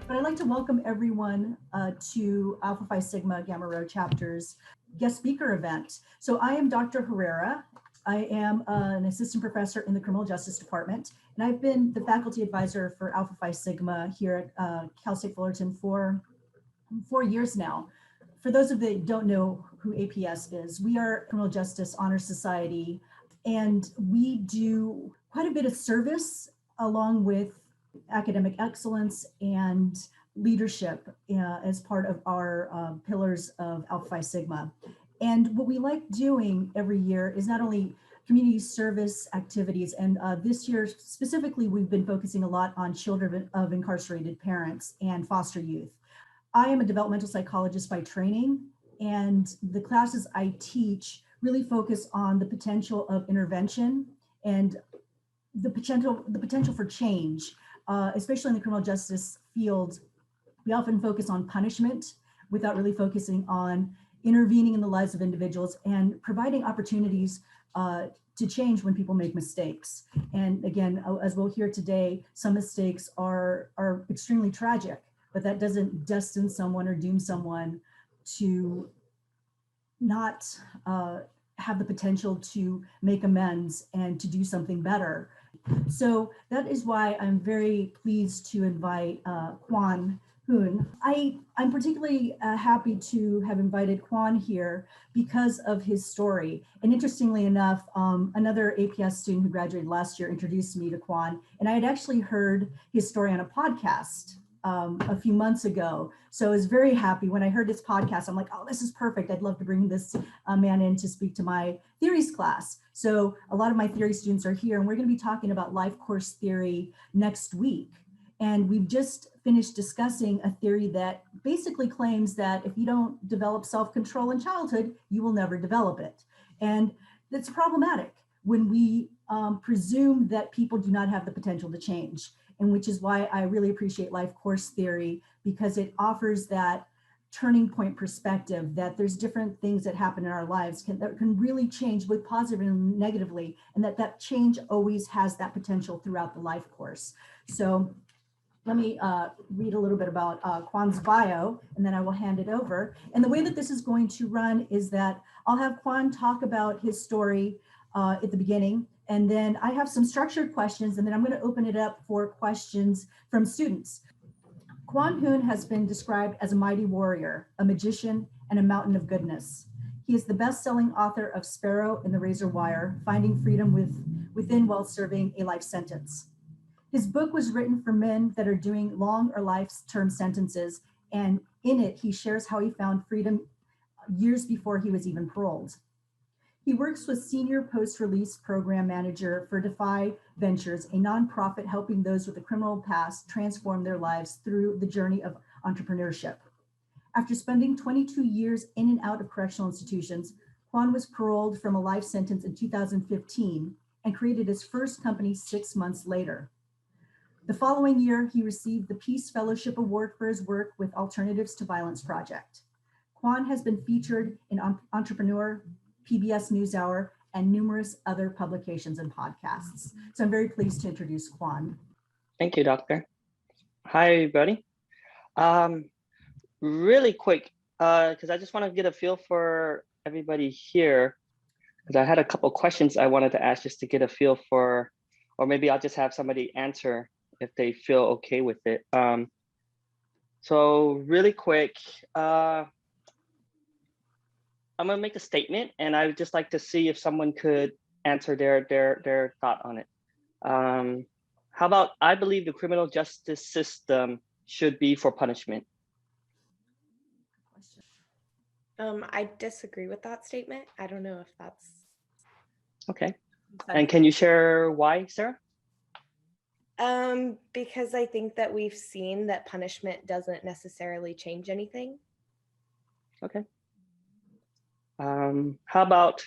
But I'd like to welcome everyone to Alpha Phi Sigma Gamma Rho Chapter's guest speaker event. So I am Dr. Herrera. I am an assistant professor in the Criminal Justice Department, and I've been the faculty advisor for Alpha Phi Sigma here at Cal State Fullerton for 4 years now. For those of you that don't know who APS is, we are a Criminal Justice Honor Society, and we do quite a bit of service along with academic excellence and leadership as part of our pillars of Alpha Phi Sigma. And what we like doing every year is not only community service activities, and this year specifically, we've been focusing a lot on children of incarcerated parents and foster youth. I am a developmental psychologist by training, and the classes I teach really focus on the potential of intervention and the potential for change, especially in the criminal justice field. We often focus on punishment without really focusing on intervening in the lives of individuals and providing opportunities to change when people make mistakes. And again, as we'll hear today, some mistakes are extremely tragic, but that doesn't destine someone or doom someone to not have the potential to make amends and to do something better. So that is why I'm very pleased to invite Quan Huynh. I'm particularly happy to have invited Quan here because of his story. And interestingly enough, another APS student who graduated last year introduced me to Quan, and I had actually heard his story on a podcast a few months ago. So I was very happy when I heard his podcast. I'm like, oh, this is perfect. I'd love to bring this man in to speak to my theories class. So a lot of my theory students are here, and we're going to be talking about life course theory next week. And we've just finished discussing a theory that basically claims that if you don't develop self-control in childhood, you will never develop it. And that's problematic when we presume that people do not have the potential to change. And which is why I really appreciate life course theory, because it offers that turning point perspective that there's different things that happen in our lives that can really change both positively and negatively, and that change always has that potential throughout the life course. So let me read a little bit about Quan's bio, and then I will hand it over. And the way that this is going to run is that I'll have Quan talk about his story at the beginning, and then I have some structured questions, and then I'm going to open it up for questions from students. Quan Huynh has been described as a mighty warrior, a magician, and a mountain of goodness. He is the best-selling author of Sparrow and the Razor Wire, Finding Freedom Within While Serving a Life Sentence. His book was written for men that are doing long or life-term sentences, and in it, he shares how he found freedom years before he was even paroled. He works with Senior Post-Release Program Manager for Defy Ventures, a nonprofit helping those with a criminal past transform their lives through the journey of entrepreneurship. After spending 22 years in and out of correctional institutions, Quan was paroled from a life sentence in 2015 and created his first company 6 months later. The following year, he received the Peace Fellowship Award for his work with Alternatives to Violence Project. Quan has been featured in Entrepreneur, PBS NewsHour, and numerous other publications and podcasts. So I'm very pleased to introduce Quan. Thank you, Doctor. Hi, everybody. Really quick, because I just want to get a feel for everybody here, because I had a couple questions I wanted to ask just to get a feel for, or maybe I'll just have somebody answer if they feel okay with it. So really quick, I'm gonna make a statement, and I would just like to see if someone could answer their thought on it. How about, I believe the criminal justice system should be for punishment. I disagree with that statement. I don't know if that's... Okay, and can you share why, Sarah? Because I think that we've seen that punishment doesn't necessarily change anything. Okay. How about,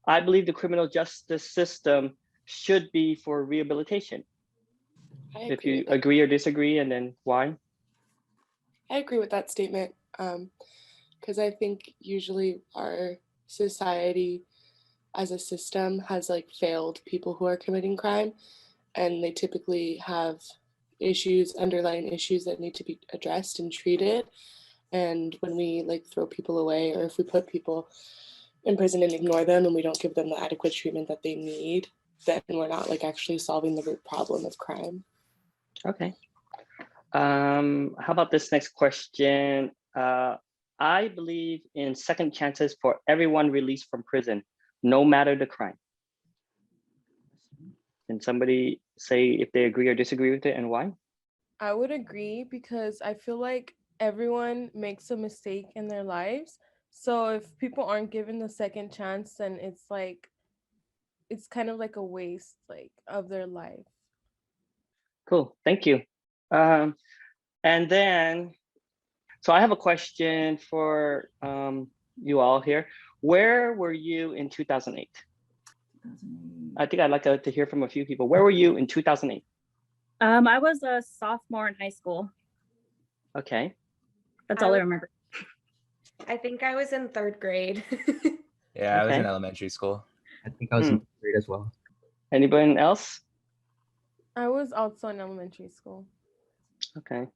I believe the criminal justice system should be for rehabilitation. If you agree or disagree, and then why? I agree with that statement, because I think usually our society as a system has failed people who are committing crime, and they typically have issues, underlying issues that need to be addressed and treated. And when we like throw people away, or if we put people in prison and ignore them and we don't give them the adequate treatment that they need, then we're not like actually solving the root problem of crime. Okay. How about this next question? I believe in second chances for everyone released from prison, no matter the crime. Can somebody say if they agree or disagree with it and why? I would agree because I feel like everyone makes a mistake in their lives. So if people aren't given the second chance, then it's kind of like a waste like of their life. Cool, thank you. And then, so I have a question for you all here. Where were you in 2008? I think I'd like to hear from a few people. Where were you in 2008? I was a sophomore in high school. Okay. That's all I remember. I think I was in 3rd grade. Yeah, I was in Okay. elementary school. I think I was in 3rd grade as well. Anybody else? I was also in elementary school. Okay.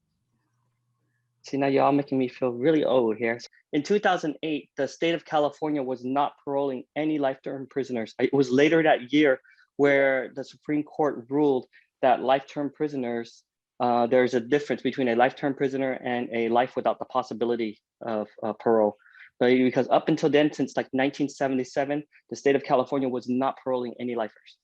See, now y'all making me feel really old here. In 2008, the state of California was not paroling any life-term prisoners. It was later that year where the Supreme Court ruled that life-term prisoners, there's a difference between a life-term prisoner and a life without the possibility of parole. Because up until then, since like 1977, the state of California was not paroling any lifers.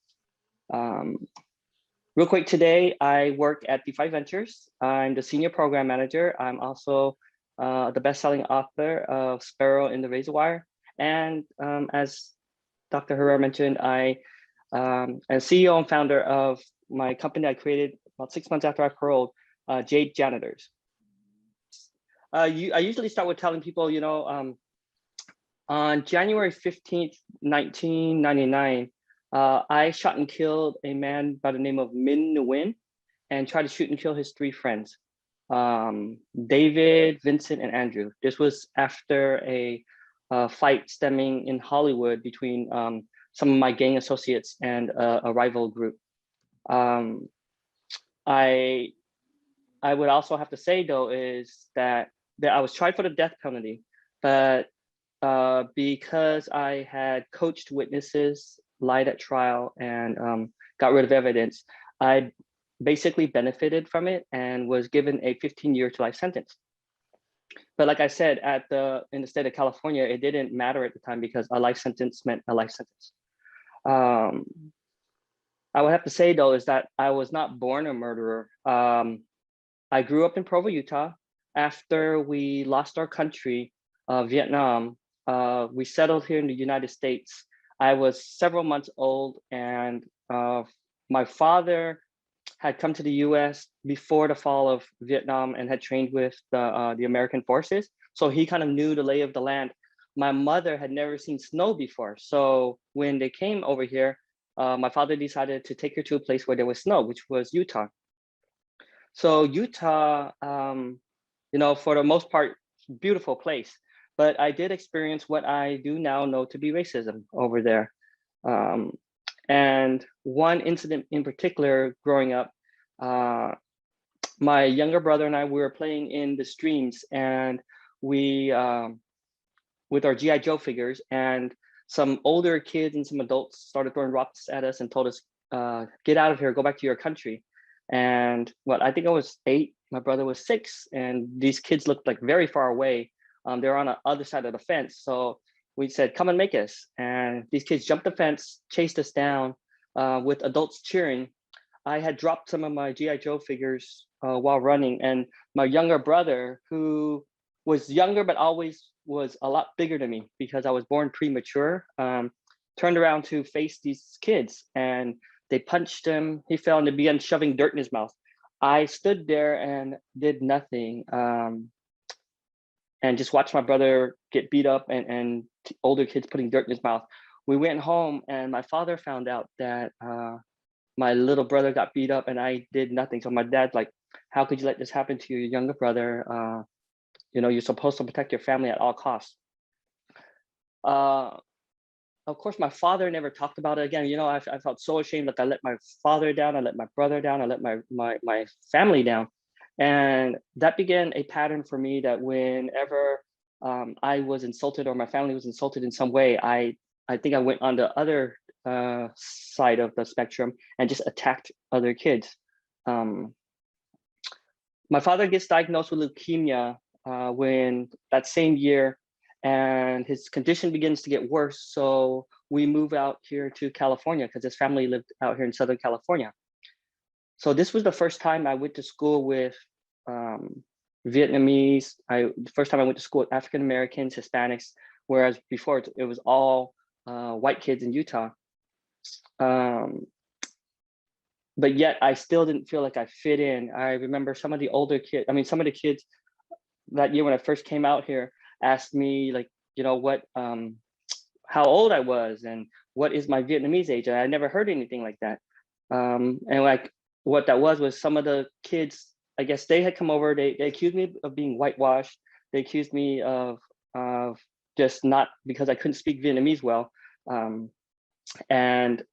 Real quick, today I work at DeFi Ventures. I'm the senior program manager. I'm also the best-selling author of Sparrow in the Razor Wire. And as Dr. Herrera mentioned, I am CEO and founder of my company I created about 6 months after I paroled, Jade Janitors. I usually start with telling people, you know, on January 15th, 1999, I shot and killed a man by the name of Min Nguyen and tried to shoot and kill his 3 friends, David, Vincent, and Andrew. This was after a fight stemming in Hollywood between some of my gang associates and a rival group. I would also have to say, though, is that I was tried for the death penalty, but because I had coached witnesses, lied at trial, and got rid of evidence, I basically benefited from it and was given a 15-year to life sentence. But like I said, in the state of California, it didn't matter at the time because a life sentence meant a life sentence. I would have to say, though, is that I was not born a murderer. I grew up in Provo, Utah. After we lost our country, Vietnam, we settled here in the United States. I was several months old, and my father had come to the US before the fall of Vietnam and had trained with the American forces. So he kind of knew the lay of the land. My mother had never seen snow before. So when they came over here, my father decided to take her to a place where there was snow, which was Utah. So Utah, you know, for the most part, beautiful place. But I did experience what I do now know to be racism over there. And one incident in particular, growing up, my younger brother and I, we were playing in the streams, and we, with our G.I. Joe figures, and some older kids and some adults started throwing rocks at us and told us, get out of here, go back to your country. And well, I think I was 8, my brother was 6, and these kids looked like very far away. They were on the other side of the fence. So we said, come and make us. And these kids jumped the fence, chased us down with adults cheering. I had dropped some of my G.I. Joe figures while running. And my younger brother, who was younger, but always was a lot bigger than me because I was born premature, turned around to face these kids, and they punched him. He fell and they began shoving dirt in his mouth. I stood there and did nothing. And just watched my brother get beat up and older kids putting dirt in his mouth. We went home and my father found out that my little brother got beat up and I did nothing. So my dad's like, how could you let this happen to your younger brother? You know, you're supposed to protect your family at all costs. of course, my father never talked about it again. You know, I felt so ashamed. Like I let my father down, I let my brother down, I let my family down. And that began a pattern for me that whenever I was insulted or my family was insulted in some way, I think I went on the other side of the spectrum and just attacked other kids. My father gets diagnosed with leukemia when that same year, and his condition begins to get worse. So we move out here to California because his family lived out here in Southern California. So this was the first time I went to school with Vietnamese. The first time I went to school with African Americans, Hispanics, whereas before it was all white kids in Utah. But yet I still didn't feel like I fit in. I remember some of the older kids, some of the kids that year when I first came out here asked me, like, you know, what, how old I was and what is my Vietnamese age? And I never heard anything like that. And like what that was some of the kids, I guess they had come over, they accused me of being whitewashed. They accused me of just not, because I couldn't speak Vietnamese well. And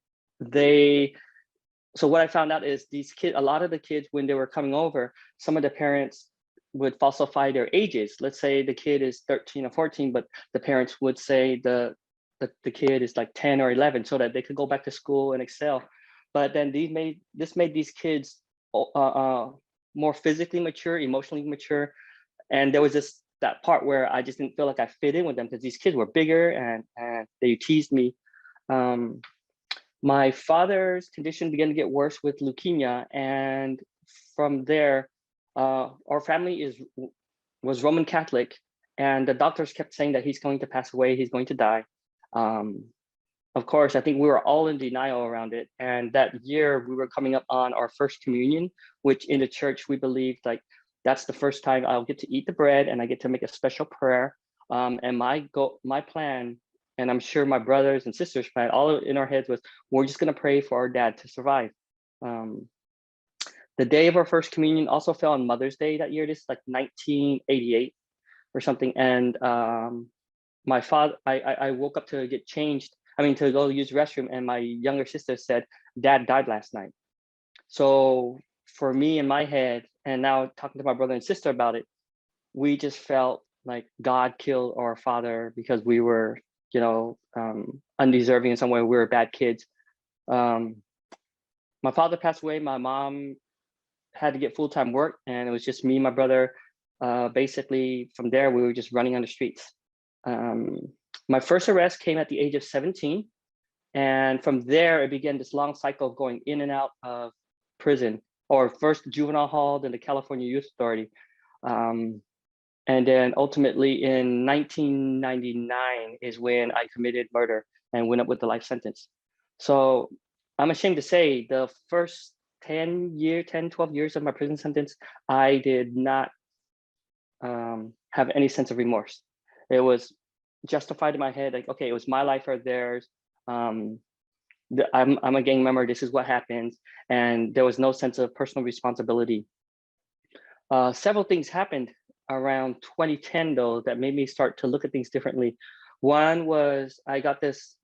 so what I found out is these kids, a lot of the kids, when they were coming over, some of the parents would falsify their ages. Let's say the kid is 13 or 14, but the parents would say the kid is like 10 or 11 so that they could go back to school and excel. But then this made these kids more physically mature, emotionally mature. And there was that part where I just didn't feel like I fit in with them because these kids were bigger and they teased me. My father's condition began to get worse with leukemia, and from there, our family was Roman Catholic, and the doctors kept saying that he's going to pass away, he's going to die. Of course, I think we were all in denial around it. And that year, we were coming up on our first communion, which in the church we believed like that's the first time I'll get to eat the bread and I get to make a special prayer. And my plan, and I'm sure my brothers and sisters plan, all in our heads was, we're just gonna pray for our dad to survive. The day of our first communion also fell on Mother's Day that year. This is like 1988 or something. And my father, I woke up to get changed, to go use the restroom, and my younger sister said, Dad died last night. So for me in my head, and now talking to my brother and sister about it, we just felt like God killed our father because we were, undeserving in some way. We were bad kids. My father passed away. My mom had to get full-time work, and it was just me and my brother. Basically, from there, we were just running on the streets. My first arrest came at the age of 17. And from there, it began this long cycle of going in and out of prison, or first juvenile hall, then the California Youth Authority. And then ultimately in 1999 is when I committed murder and went up with the life sentence. So I'm ashamed to say the first 10, 12 years of my prison sentence, I did not have any sense of remorse. It was justified in my head, like, okay, it was my life or theirs. I'm a gang member, this is what happens. And there was no sense of personal responsibility. Several things happened around 2010 though, that made me start to look at things differently. One was I got this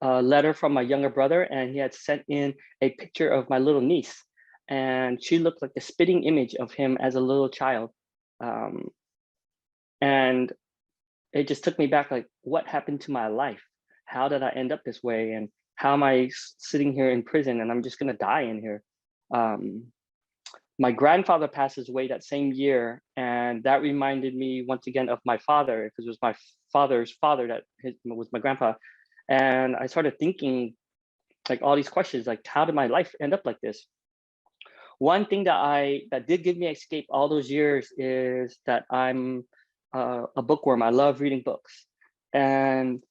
letter from my younger brother, and he had sent in a picture of my little niece, and she looked like the spitting image of him as a little child. And it just took me back, like, what happened to my life? How did I end up this way? And how am I sitting here in prison and I'm just gonna die in here? My grandfather passes away that same year, and that reminded me once again of my father, because it was my father's father that was my grandpa. And I started thinking like all these questions, like, how did my life end up like this? One thing that did give me escape all those years is that I'm a bookworm. I love reading books. And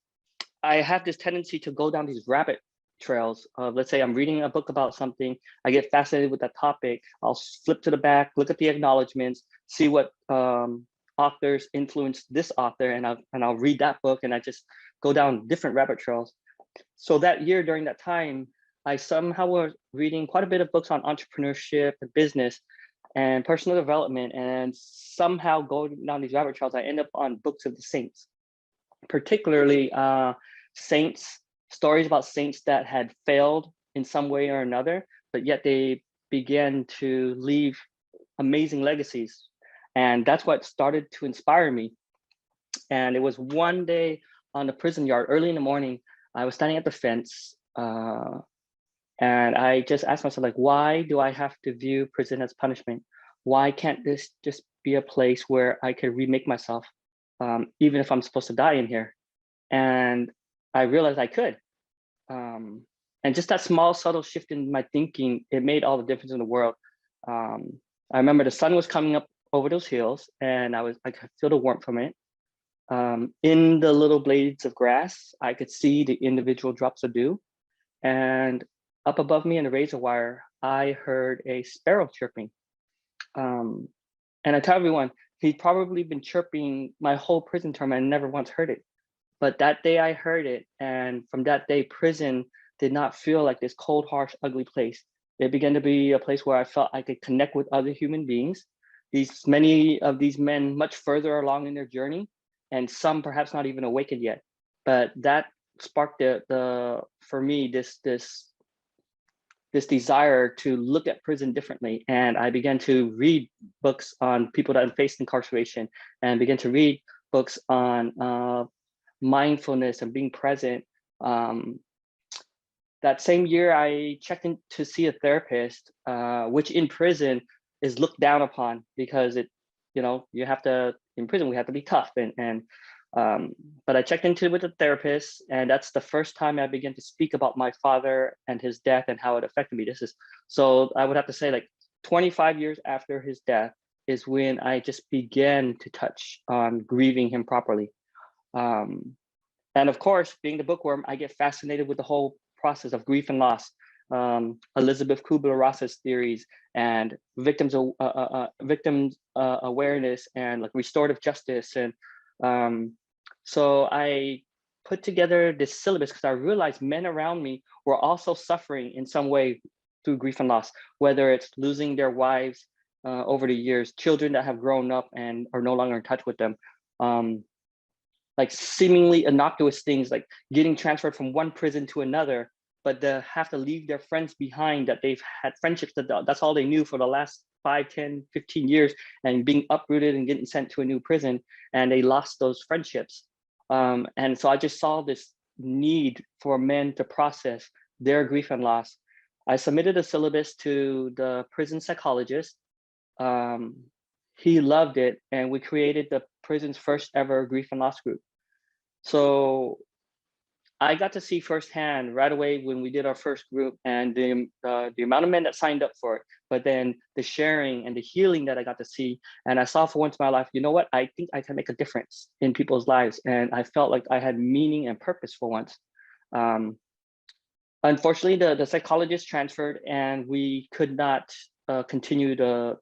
I have this tendency to go down these rabbit trails of, let's say I'm reading a book about something, I get fascinated with that topic, I'll flip to the back, look at the acknowledgements, see what authors influenced this author, and I'll read that book, and I just go down different rabbit trails. So that year, during that time, I somehow was reading quite a bit of books on entrepreneurship and business and personal development, and somehow going down these rabbit trails, I end up on books of the saints. particularly saints, stories about saints that had failed in some way or another, but yet they began to leave amazing legacies. And that's what started to inspire me. And it was one day on the prison yard, early in the morning, I was standing at the fence, and I just asked myself, like, why do I have to view prison as punishment? Why can't this just be a place where I could remake myself, even if I'm supposed to die in here? And I realized I could. And just that small, subtle shift in my thinking, it made all the difference in the world. I remember the sun was coming up over those hills, and I could feel the warmth from it. In the little blades of grass, I could see the individual drops of dew. And up above me in the razor wire, I heard a sparrow chirping. And I tell everyone, he'd probably been chirping my whole prison term and never once heard it. But that day I heard it, and from that day, prison did not feel like this cold, harsh, ugly place. It began to be a place where I felt I could connect with other human beings. Many of these men much further along in their journey, and some perhaps not even awakened yet. But that sparked for me this desire to look at prison differently. And I began to read books on people that faced incarceration, and began to read books on mindfulness and being present. That same year, I checked in to see a therapist, which in prison is looked down upon, because you have to, in prison, we have to be tough. But I checked into it with a therapist, and that's the first time I began to speak about my father and his death and how it affected me. So I would have to say, like, 25 years after his death is when I just began to touch on grieving him properly. And of course, being the bookworm, I get fascinated with the whole process of grief and loss. Elizabeth Kubler-Ross's theories and victims awareness and like restorative justice. And so I put together this syllabus because I realized men around me were also suffering in some way through grief and loss, whether it's losing their wives over the years, children that have grown up and are no longer in touch with them. Like seemingly innocuous things like getting transferred from one prison to another, but they have to leave their friends behind that they've had friendships that's all they knew for the last 5, 10, 15 years, and being uprooted and getting sent to a new prison, and they lost those friendships. And so I just saw this need for men to process their grief and loss. I submitted a syllabus to the prison psychologist. He loved it, and we created the prison's first ever grief and loss group. So I got to see firsthand right away when we did our first group, and the amount of men that signed up for it, but then the sharing and the healing that I got to see. And I saw for once in my life, you know what, I think I can make a difference in people's lives. And I felt like I had meaning and purpose for once. Unfortunately, the psychologist transferred, and we could not continue the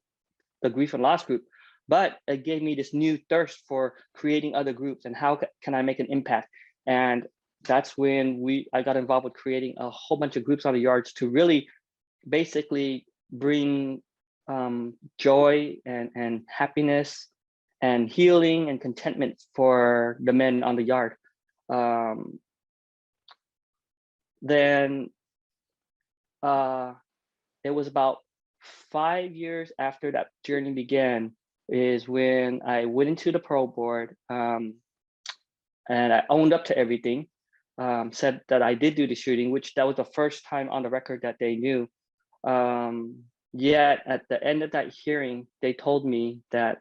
grief and loss group, but it gave me this new thirst for creating other groups and how can I make an impact. And that's when I got involved with creating a whole bunch of groups on the yards to really basically bring joy and happiness and healing and contentment for the men on the yard. Then it was about 5 years after that journey began is when I went into the parole board, and I owned up to everything. Said that I did do the shooting, which that was the first time on the record that they knew. Yet at the end of that hearing, they told me that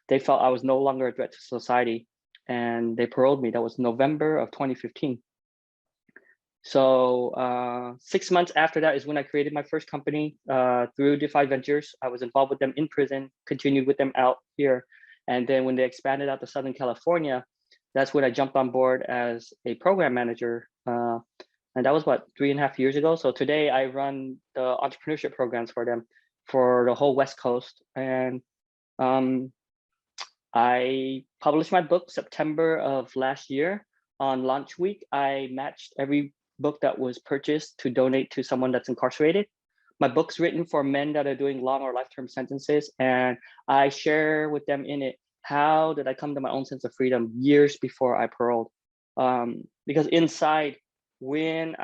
they felt I was no longer a threat to society, and they paroled me. That was November of 2015. So 6 months after that is when I created my first company through Defy Ventures. I was involved with them in prison, continued with them out here. And then when they expanded out to Southern California, that's when I jumped on board as a program manager. And that was what, 3.5 years ago. So today I run the entrepreneurship programs for them for the whole West Coast. And I published my book September of last year. On launch week, I matched every book that was purchased to donate to someone that's incarcerated. My book's written for men that are doing long or life-term sentences, and I share with them in it how did I come to my own sense of freedom years before I paroled? Because inside, when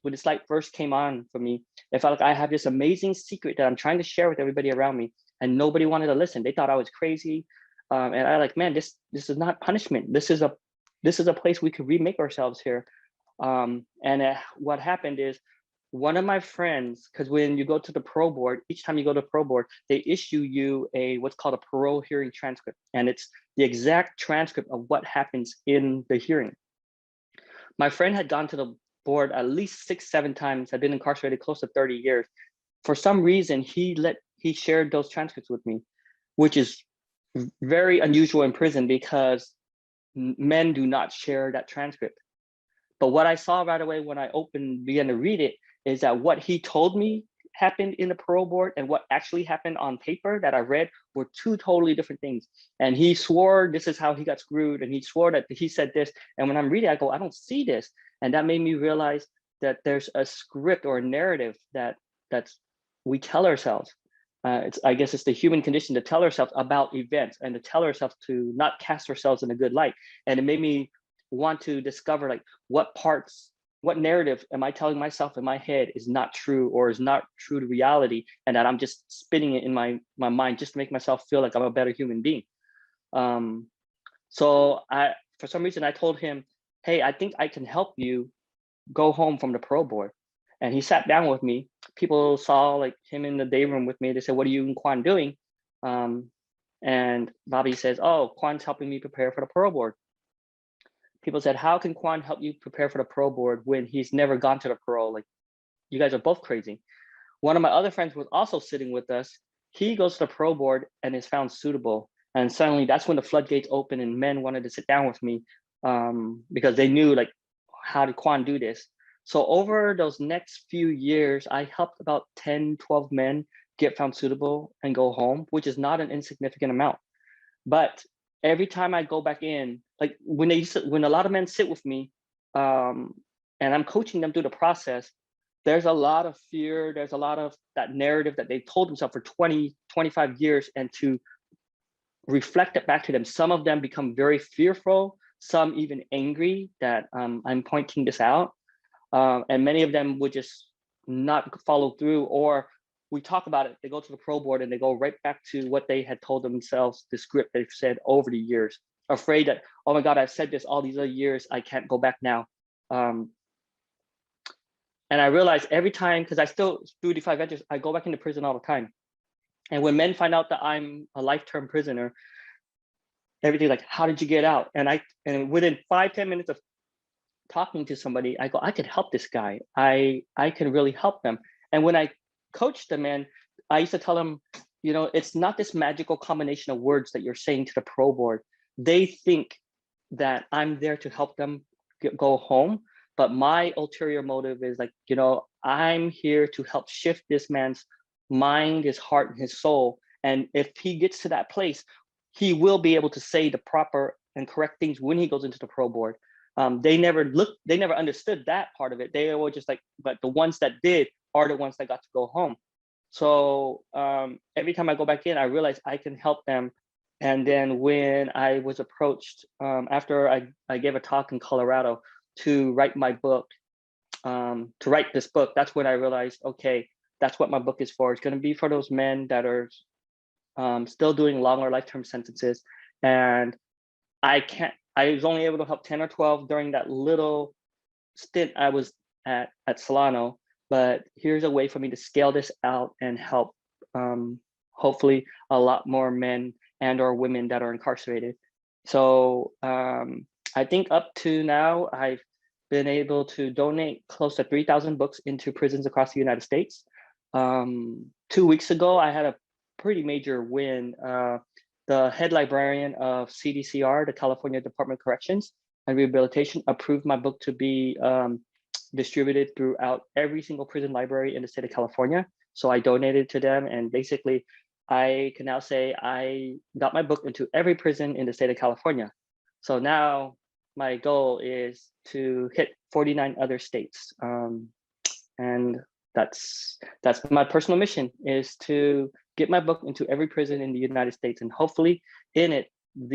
this light first came on for me, it felt like I have this amazing secret that I'm trying to share with everybody around me, and nobody wanted to listen. They thought I was crazy. And I like, man, this is not punishment. This is a place we could remake ourselves here. What happened is, one of my friends, because when you go to the parole board, each time you go to parole board, they issue you what's called a parole hearing transcript. And it's the exact transcript of what happens in the hearing. My friend had gone to the board at least 6-7 times, had been incarcerated close to 30 years. For some reason, he shared those transcripts with me, which is very unusual in prison because men do not share that transcript. But what I saw right away when I began to read it is that what he told me happened in the parole board and what actually happened on paper that I read were two totally different things. And he swore this is how he got screwed, and he swore that he said this. And when I'm reading, I go, I don't see this. And that made me realize that there's a script or a narrative that we tell ourselves. I guess it's the human condition to tell ourselves about events and to tell ourselves to not cast ourselves in a good light. And it made me want to discover like what narrative am I telling myself in my head is not true or is not true to reality, and that I'm just spinning it in my mind just to make myself feel like I'm a better human being. So for some reason, I told him, hey, I think I can help you go home from the parole board. And he sat down with me. People saw like him in the day room with me. They said, what are you and Quan doing? And Bobby says, oh, Quan's helping me prepare for the parole board. People said, how can Quan help you prepare for the parole board when he's never gone to the parole? Like, you guys are both crazy. One of my other friends was also sitting with us. He goes to the parole board and is found suitable. And suddenly that's when the floodgates open and men wanted to sit down with me because they knew like, how did Quan do this? So over those next few years, I helped about 10, 12 men get found suitable and go home, which is not an insignificant amount. But every time I go back in, like when a lot of men sit with me and I'm coaching them through the process, there's a lot of fear. There's a lot of that narrative that they've told themselves for 20, 25 years, and to reflect it back to them. Some of them become very fearful, some even angry that I'm pointing this out. And many of them would just not follow through, or we talk about it, they go to the parole board and they go right back to what they had told themselves, the script they've said over the years, afraid that, oh my God, I've said this all these other years, I can't go back now. And I realized every time, because I still do defy ventures, I go back into prison all the time. And when men find out that I'm a life-term prisoner, everything's like, how did you get out? And within 5-10 minutes of talking to somebody, I go, I could help this guy. I can really help them. And when I coach the men, I used to tell them, you know, it's not this magical combination of words that you're saying to the parole board. They think that I'm there to help them go home, but my ulterior motive is like, you know, I'm here to help shift this man's mind, his heart, and his soul. And if he gets to that place, he will be able to say the proper and correct things when he goes into the parole board. They never understood that part of it. They were just like, but the ones that did are the ones that got to go home. So every time I go back in, I realize I can help them. And then when I was approached after I gave a talk in Colorado to write my book, to write this book, that's when I realized, okay, that's what my book is for. It's going to be for those men that are still doing long or lifetime sentences. And I was only able to help 10 or 12 during that little stint I was at Solano. But here's a way for me to scale this out and help hopefully a lot more men and or women that are incarcerated. So I think up to now, I've been able to donate close to 3,000 books into prisons across the United States. 2 weeks ago, I had a pretty major win. The head librarian of CDCR, the California Department of Corrections and Rehabilitation, approved my book to be distributed throughout every single prison library in the state of California. So I donated to them, and basically I can now say I got my book into every prison in the state of California. So now my goal is to hit 49 other states. And that's my personal mission, is to get my book into every prison in the United States, and hopefully in it,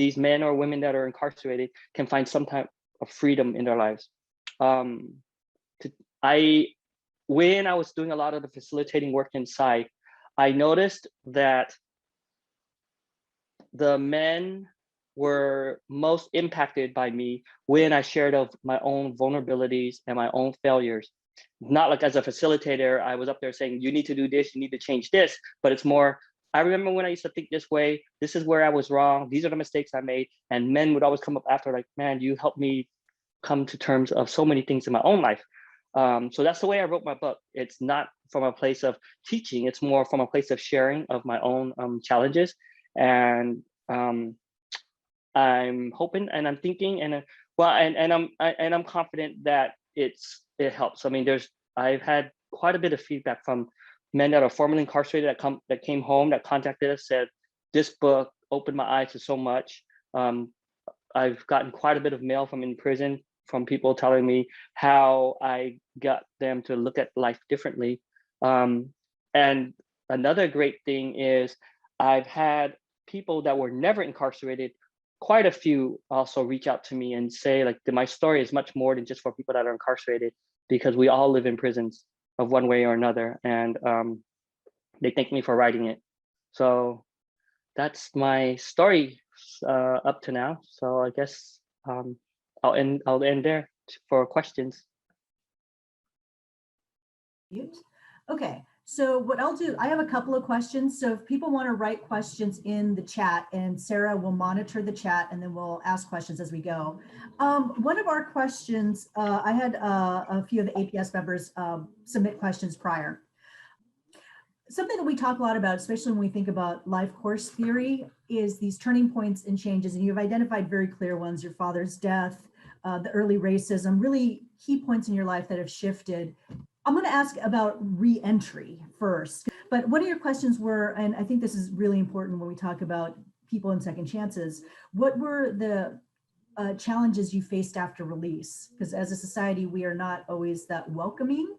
these men or women that are incarcerated can find some type of freedom in their lives. When I was doing a lot of the facilitating work inside, I noticed that the men were most impacted by me when I shared of my own vulnerabilities and my own failures. Not like as a facilitator, I was up there saying, you need to do this, you need to change this, but it's more, I remember when I used to think this way, this is where I was wrong, these are the mistakes I made, and men would always come up after like, man, you helped me come to terms of so many things in my own life. So that's the way I wrote my book. It's not from a place of teaching, it's more from a place of sharing of my own challenges. And I'm hoping and I'm thinking and I'm confident that it helps. I mean, I've had quite a bit of feedback from men that are formerly incarcerated that came home, that contacted us, said this book opened my eyes to so much. I've gotten quite a bit of mail from in prison from people telling me how I got them to look at life differently. And another great thing is I've had people that were never incarcerated, quite a few also reach out to me and say like my story is much more than just for people that are incarcerated, because we all live in prisons of one way or another. And they thank me for writing it. So that's my story up to now. So I guess I'll end there for questions. Okay, so what I'll do, I have a couple of questions. So if people want to write questions in the chat, and Sarah will monitor the chat, and then we'll ask questions as we go. One of our questions, I had a few of the APS members submit questions prior. Something that we talk a lot about, especially when we think about life course theory, is these turning points and changes. And you've identified very clear ones: your father's death, the early racism, really key points in your life that have shifted. I'm going to ask about re-entry first, but one of your questions were, and I think this is really important when we talk about people and second chances, what were the challenges you faced after release? Because as a society, we are not always that welcoming.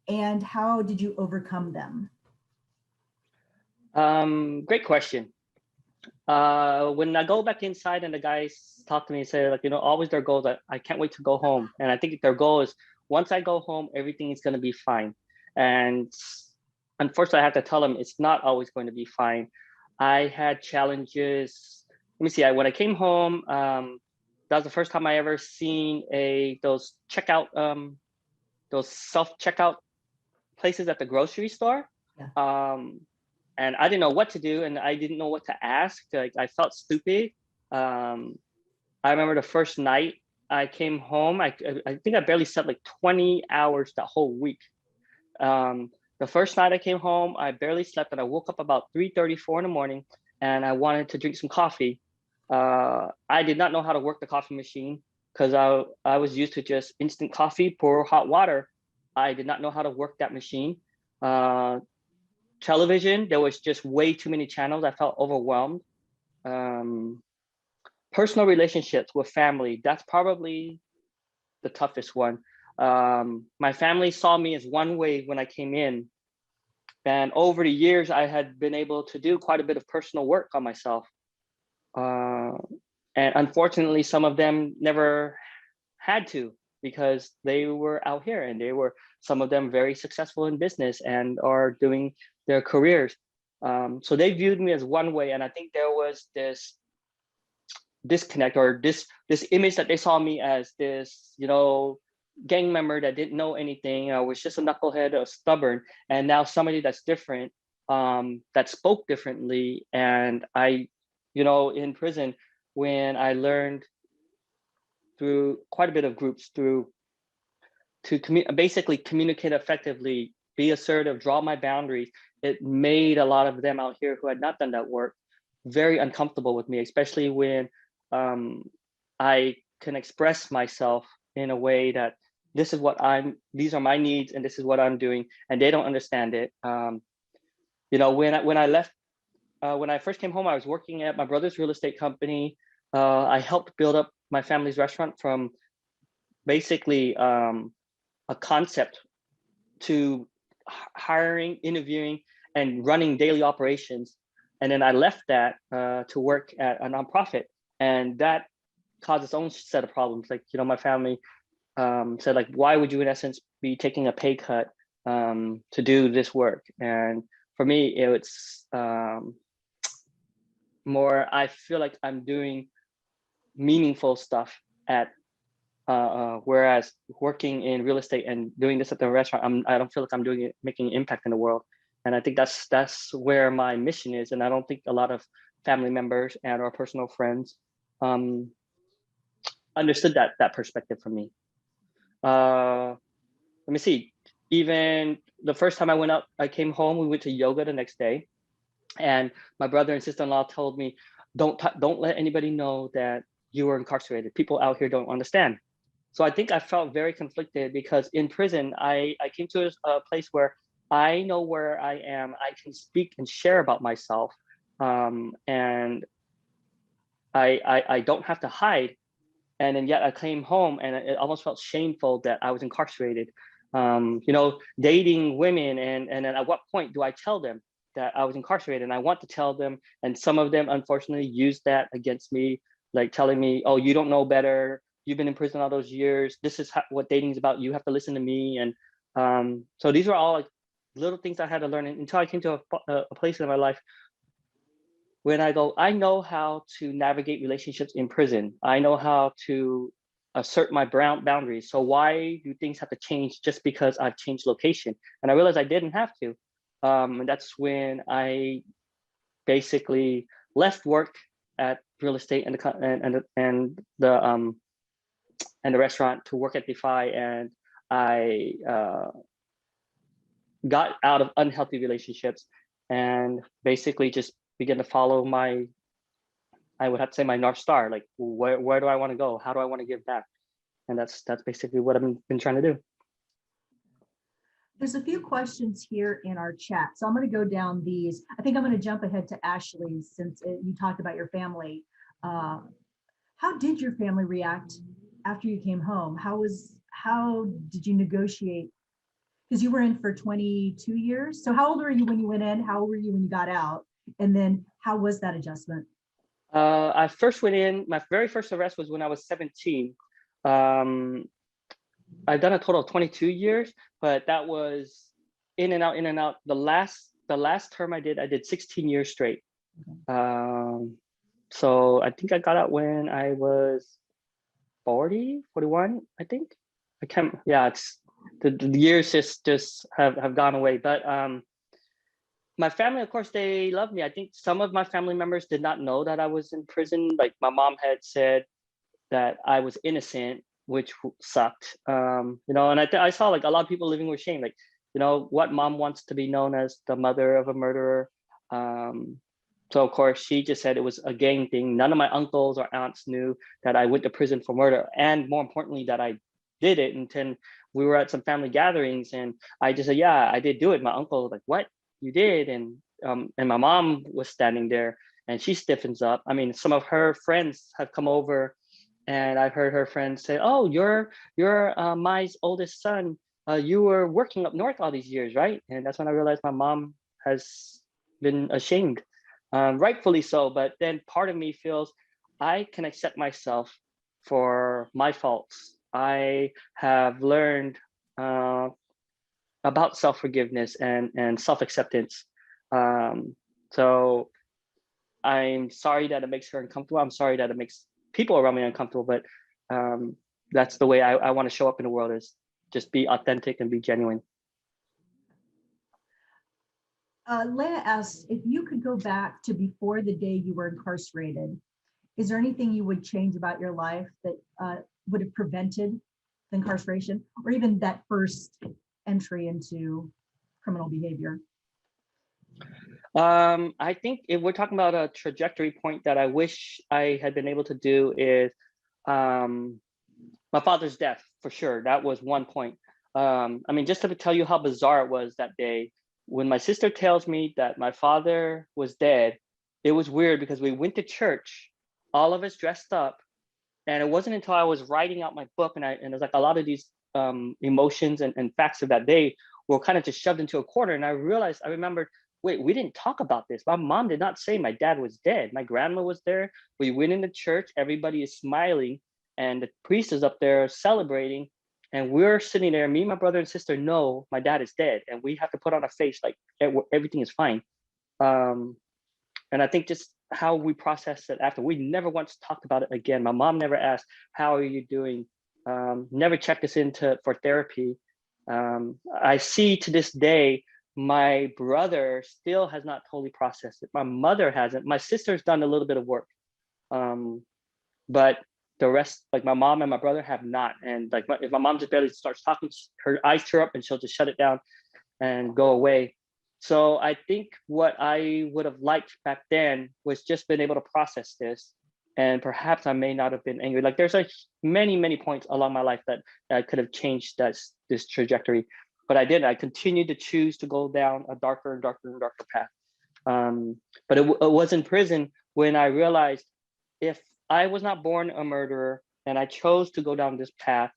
And how did you overcome them? Great question. When I go back inside and the guys talk to me and say, like, always their goal that I can't wait to go home. And I think their goal is, once I go home, everything is going to be fine. And unfortunately, I have to tell them it's not always going to be fine. I had challenges. Let me see. When I came home, that was the first time I ever seen those self-checkout places at the grocery store. Yeah. And I didn't know what to do, and I didn't know what to ask. Like, I felt stupid. I remember the first night I came home, I think I barely slept like 20 hours that whole week. The first night I came home, I barely slept, and I woke up about 3:34 in the morning, and I wanted to drink some coffee. I did not know how to work the coffee machine because I was used to just instant coffee, pour hot water. I did not know how to work that machine. Television, there was just way too many channels. I felt overwhelmed. Personal relationships with family, that's probably the toughest one. My family saw me as one way when I came in. And over the years, I had been able to do quite a bit of personal work on myself. And unfortunately, some of them never had to, because they were out here and they were, some of them, very successful in business and are doing their careers. So they viewed me as one way. And I think there was this disconnect, or this image that they saw me as this, gang member that didn't know anything, was just a knucklehead or stubborn. And now somebody that's different, that spoke differently. And I, in prison, when I learned through quite a bit of groups to basically communicate effectively, be assertive, draw my boundaries, it made a lot of them out here who had not done that work very uncomfortable with me, especially when I can express myself in a way that these are my needs and this is what I'm doing, and they don't understand it. When I left, when I first came home, I was working at my brother's real estate company. I helped build up my family's restaurant from basically a concept to hiring, interviewing, and running daily operations. And then I left that to work at a nonprofit, and that caused its own set of problems. Like, you know, my family said, like, why would you in essence be taking a pay cut to do this work? And for me, it's more, I feel like I'm doing meaningful stuff at whereas working in real estate and doing this at the restaurant, I don't feel like I'm doing it, making an impact in the world. And I think that's where my mission is. And I don't think a lot of family members and or personal friends understood that perspective from me. Let me see. Even the first time I came home, we went to yoga the next day, and my brother and sister-in-law told me, don't let anybody know that you were incarcerated. People out here don't understand. So I think I felt very conflicted, because in prison, I came to a place where I know where I am. I can speak and share about myself, and I don't have to hide. And then yet I came home and it almost felt shameful that I was incarcerated. You know, dating women, and then at what point do I tell them that I was incarcerated? And I want to tell them, and some of them unfortunately used that against me, like telling me, oh, you don't know better. You've been in prison all those years. This is what dating is about. You have to listen to me. And so these were all like little things I had to learn until I came to a place in my life when I go, I know how to navigate relationships in prison. I know how to assert my boundaries. So why do things have to change just because I've changed location? And I realized I didn't have to. And that's when I basically left work at real estate and the restaurant to work at Defy, and I got out of unhealthy relationships and basically just began to follow my, I would have to say, my North Star. Like, where do I want to go? How do I want to give back? And that's basically what I've been trying to do. There's a few questions here in our chat, so I'm going to go down these. I think I'm going to jump ahead to Ashley, since you talked about your family. How did your family react after you came home? How did you negotiate? Because you were in for 22 years. So how old were you when you went in? How old were you when you got out? And then how was that adjustment? I first went in, my very first arrest was when I was 17. I've done a total of 22 years, but that was in and out, in and out. The last term I did 16 years straight. So I think I got out when I was 41, I think. I can't, yeah, it's the years just have gone away. But my family, of course, they love me. I think some of my family members did not know that I was in prison. Like, my mom had said that I was innocent, which sucked. You know, and I saw like a lot of people living with shame. Like, you know, what mom wants to be known as the mother of a murderer. So of course she just said it was a gang thing. None of my uncles or aunts knew that I went to prison for murder, and more importantly, that I did it. And then we were at some family gatherings, and I just said, yeah, I did do it. My uncle was like, what? You did? And my mom was standing there, and she stiffens up. I mean, some of her friends have come over, and I've heard her friends say, oh, you're Mai's oldest son. You were working up north all these years, right? And that's when I realized my mom has been ashamed, rightfully so. But then part of me feels I can accept myself for my faults. I have learned about self-forgiveness and self-acceptance. So I'm sorry that it makes her uncomfortable. I'm sorry that it makes people around me uncomfortable, but that's the way I want to show up in the world, is just be authentic and be genuine. Leah asks, if you could go back to before the day you were incarcerated, is there anything you would change about your life that would have prevented the incarceration, or even that first entry into criminal behavior? I think if we're talking about a trajectory point that I wish I had been able to do is my father's death, for sure. That was one point. I mean, just to tell you how bizarre it was that day, when my sister tells me that my father was dead, it was weird because we went to church, all of us dressed up, and it wasn't until I was writing out my book, and it was like a lot of these emotions and facts of that day were kind of just shoved into a corner. And I remembered wait, we didn't talk about this. My mom did not say my dad was dead. My grandma was there. We went into church. Everybody is smiling. And the priest is up there celebrating. And we're sitting there. Me, my brother and sister know my dad is dead. And we have to put on a face like everything is fine. And I think just how we processed it after. We never once talked about it again. My mom never asked, how are you doing? Never checked us into for therapy. I see to this day, my brother still has not totally processed it. My mother hasn't. My sister's done a little bit of work, but the rest, like my mom and my brother, have not. And like if my mom just barely starts talking, her eyes tear up and she'll just shut it down and go away. So I think what I would have liked back then was just been able to process this. And perhaps I may not have been angry. Like there's many points along my life that I could have changed this trajectory, but I didn't. I continued to choose to go down a darker and darker and darker path. But it was in prison when I realized if I was not born a murderer and I chose to go down this path,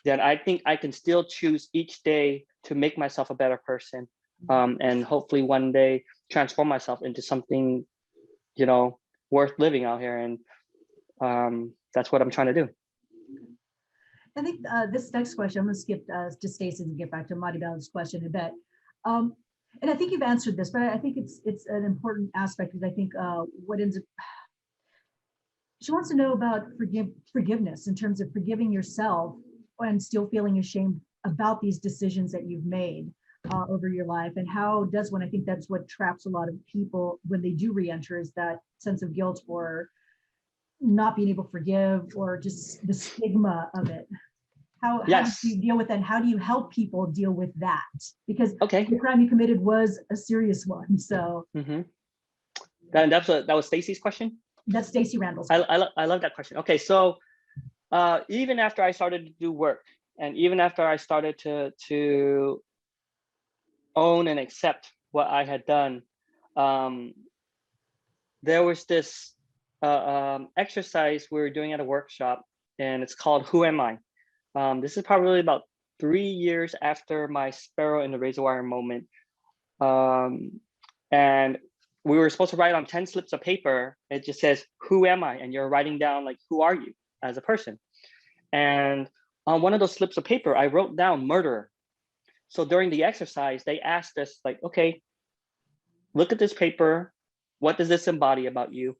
then I think I can still choose each day to make myself a better person, and hopefully one day transform myself into something, worth living out here. And that's what I'm trying to do. I think this next question, I'm going to skip to Stacey and get back to Maribel's question in a bit. And I think you've answered this, but I think it's an important aspect because I think what ends up, she wants to know about forgiveness in terms of forgiving yourself and still feeling ashamed about these decisions that you've made over your life, and how does one, I think that's what traps a lot of people when they do re-enter, is that sense of guilt or not being able to forgive, or just the stigma of it. How do you deal with that? And how do you help people deal with that? Because the crime you committed was a serious one. So that was Stacey's question. That's Stacey Randall's. I love that question. Okay, so even after I started to do work, and even after I started to own and accept what I had done, there was this exercise we were doing at a workshop, and it's called Who Am I? This is probably about 3 years after my sparrow in the razor wire moment. And we were supposed to write on 10 slips of paper. It just says, who am I? And you're writing down like, who are you as a person? And on one of those slips of paper, I wrote down murderer. So during the exercise, they asked us like, okay, look at this paper. What does this embody about you?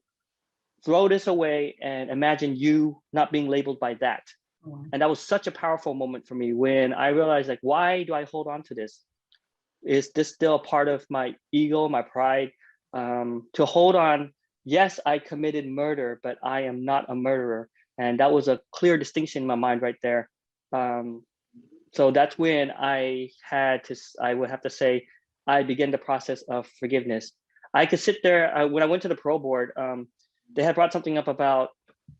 Throw this away and imagine you not being labeled by that. And that was such a powerful moment for me when I realized, like, why do I hold on to this? Is this still a part of my ego, my pride? To hold on, yes, I committed murder, but I am not a murderer. And that was a clear distinction in my mind right there. So that's when I would have to say, I began the process of forgiveness. I could sit there, when I went to the parole board, they had brought something up about,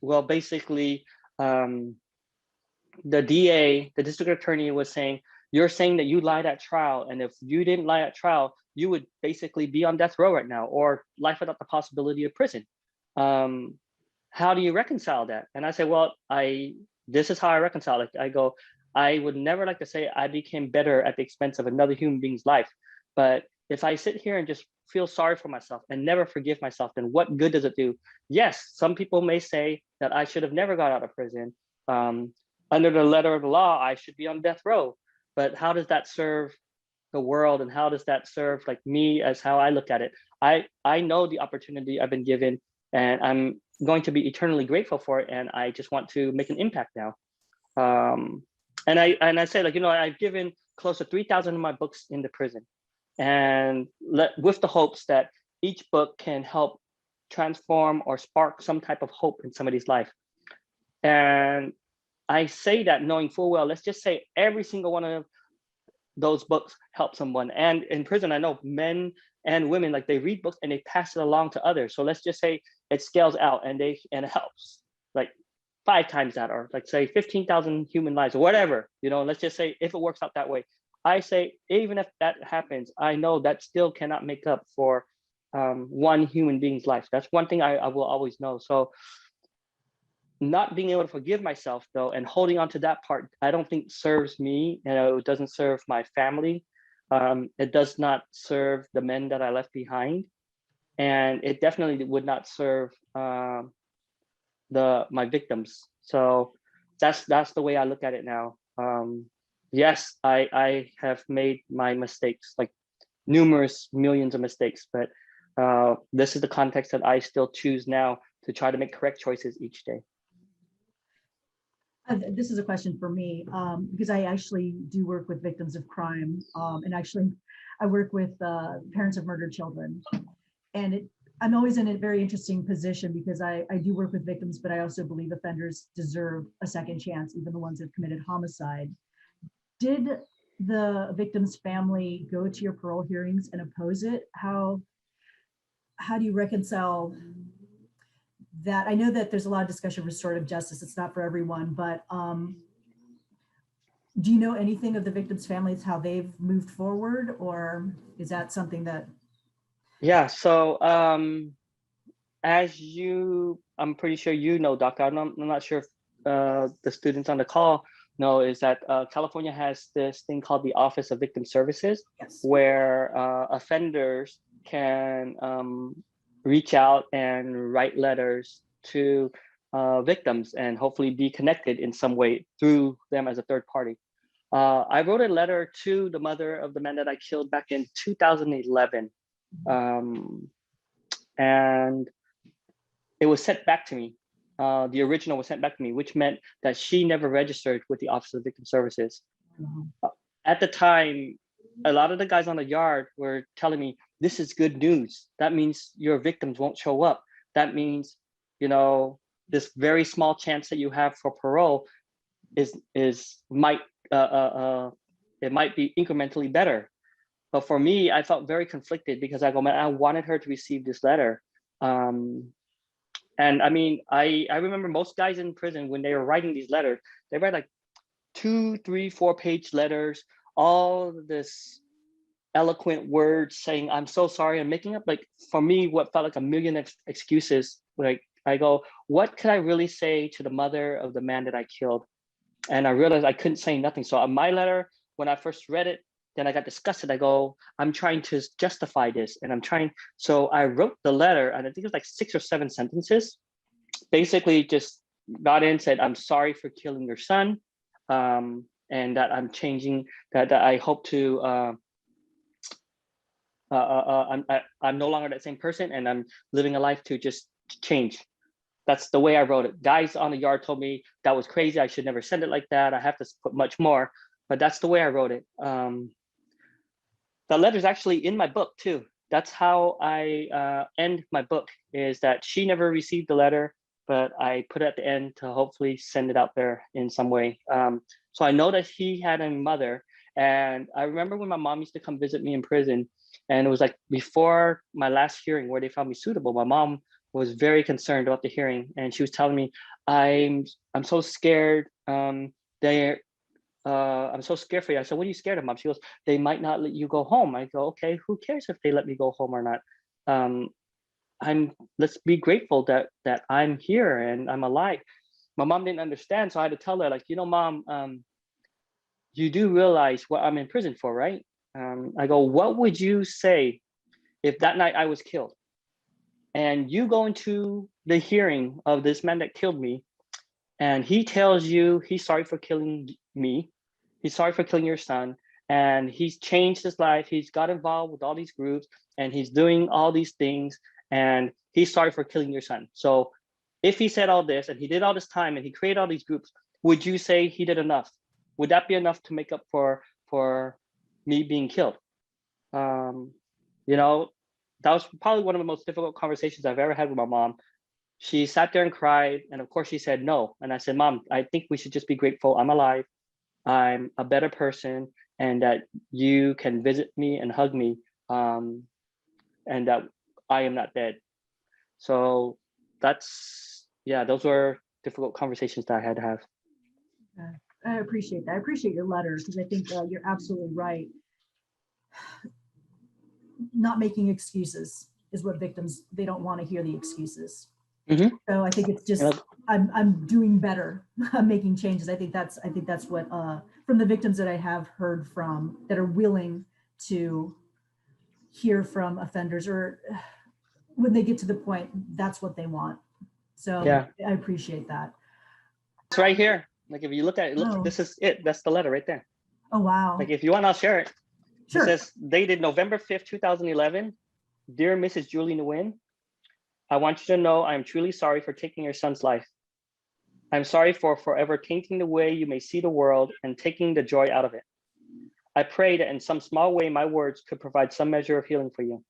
well, basically, the DA, the district attorney, was saying, you're saying that you lied at trial. And if you didn't lie at trial, you would basically be on death row right now, or life without the possibility of prison. How do you reconcile that? And I say, well, this is how I reconcile it. I go, I would never like to say I became better at the expense of another human being's life. But if I sit here and just feel sorry for myself and never forgive myself, then what good does it do? Yes, some people may say that I should have never got out of prison. Under the letter of the law, I should be on death row. But how does that serve the world, and how does that serve like me as how I look at it? I know the opportunity I've been given, and I'm going to be eternally grateful for it. And I just want to make an impact now. And I say, like, I've given close to 3,000 of my books in the prison, and with the hopes that each book can help transform or spark some type of hope in somebody's life. And I say that knowing full well, let's just say every single one of those books help someone. And in prison, I know men and women, like, they read books and they pass it along to others. So let's just say it scales out and it helps like 5 times that, or like say 15,000 human lives or whatever, let's just say if it works out that way. I say, even if that happens, I know that still cannot make up for one human being's life. That's one thing I will always know. So not being able to forgive myself, though, and holding on to that part, I don't think serves me. It doesn't serve my family. It does not serve the men that I left behind, and it definitely would not serve my victims. So that's the way I look at it now. Yes, I have made my mistakes, like numerous millions of mistakes, but this is the context that I still choose now to try to make correct choices each day. This is a question for me, because I actually do work with victims of crime, and actually I work with parents of murdered children. And I'm always in a very interesting position because I do work with victims, but I also believe offenders deserve a second chance, even the ones that have committed homicide. Did the victim's family go to your parole hearings and oppose it? How do you reconcile that? I know that there's a lot of discussion of restorative justice. It's not for everyone, but do you know anything of the victims' families, how they've moved forward, or is that something that? Yeah, so as I'm pretty sure you know, Doctor, I'm not sure if the students on the call know, is that California has this thing called the Office of Victim Services, Yes. where offenders can reach out and write letters to victims and hopefully be connected in some way through them as a third party. I wrote a letter to the mother of the man that I killed back in 2011. And it was sent back to me. The original was sent back to me, which meant that she never registered with the Office of Victim Services. At the time, a lot of the guys on the yard were telling me, this is good news. That means your victims won't show up. That means, this very small chance that you have for parole might be incrementally better. But for me, I felt very conflicted because I wanted her to receive this letter. And I mean, I remember most guys in prison, when they were writing these letters, they write like 2, 3, 4-page letters, all this eloquent words saying, I'm so sorry, I'm making up, like, for me, what felt like a million excuses. Like, I go, what could I really say to the mother of the man that I killed? And I realized I couldn't say nothing. So on my letter, when I first read it, then I got disgusted. I go, I'm trying to justify this. And so I wrote the letter, and I think it was like 6 or 7 sentences. Basically just got in, said, I'm sorry for killing your son. And that I'm changing, that I hope to, I'm no longer that same person, and I'm living a life to just change. That's the way I wrote it. Guys on the yard told me that was crazy. I should never send it like that. I have to put much more, but that's the way I wrote it. The letter's actually in my book too. That's how I end my book, is that she never received the letter, but I put it at the end to hopefully send it out there in some way. So I know that he had a mother, and I remember when my mom used to come visit me in prison, and it was like before my last hearing where they found me suitable, my mom was very concerned about the hearing, and she was telling me, I'm so scared. I'm so scared for you. I said, what are you scared of, Mom? She goes, they might not let you go home. I go, okay, who cares if they let me go home or not? Let's be grateful that I'm here and I'm alive. My mom didn't understand, so I had to tell her, like, Mom, you do realize what I'm in prison for, right? I go, what would you say if that night I was killed and you go into the hearing of this man that killed me, and he tells you he's sorry for killing me, he's sorry for killing your son, and he's changed his life, he's got involved with all these groups, and he's doing all these things, and he's sorry for killing your son. So if he said all this and he did all this time and he created all these groups, would you say he did enough? Would that be enough to make up for me being killed? That was probably one of the most difficult conversations I've ever had with my mom. She sat there and cried, and of course she said no. And I said, Mom, I think we should just be grateful I'm alive, I'm a better person, and that you can visit me and hug me, and that I am not dead. So those were difficult conversations that I had to have. I appreciate that. I appreciate your letter, because I think you're absolutely right. Not making excuses is what victims, they don't want to hear the excuses. Mm-hmm. So I think it's just, I'm doing better. I'm making changes. I think that's what from the victims that I have heard from that are willing to hear from offenders, or when they get to the point, that's what they want. So Yeah. I appreciate that. It's right here. Like if you look at it, look, Oh. this is it. That's the letter right there. Oh, wow. Like if you want, I'll share it. Sure. It says dated November 5th, 2011. Dear Mrs. Julie Nguyen, I want you to know I am truly sorry for taking your son's life. I'm sorry for forever tainting the way you may see the world and taking the joy out of it. I pray that in some small way my words could provide some measure of healing for you.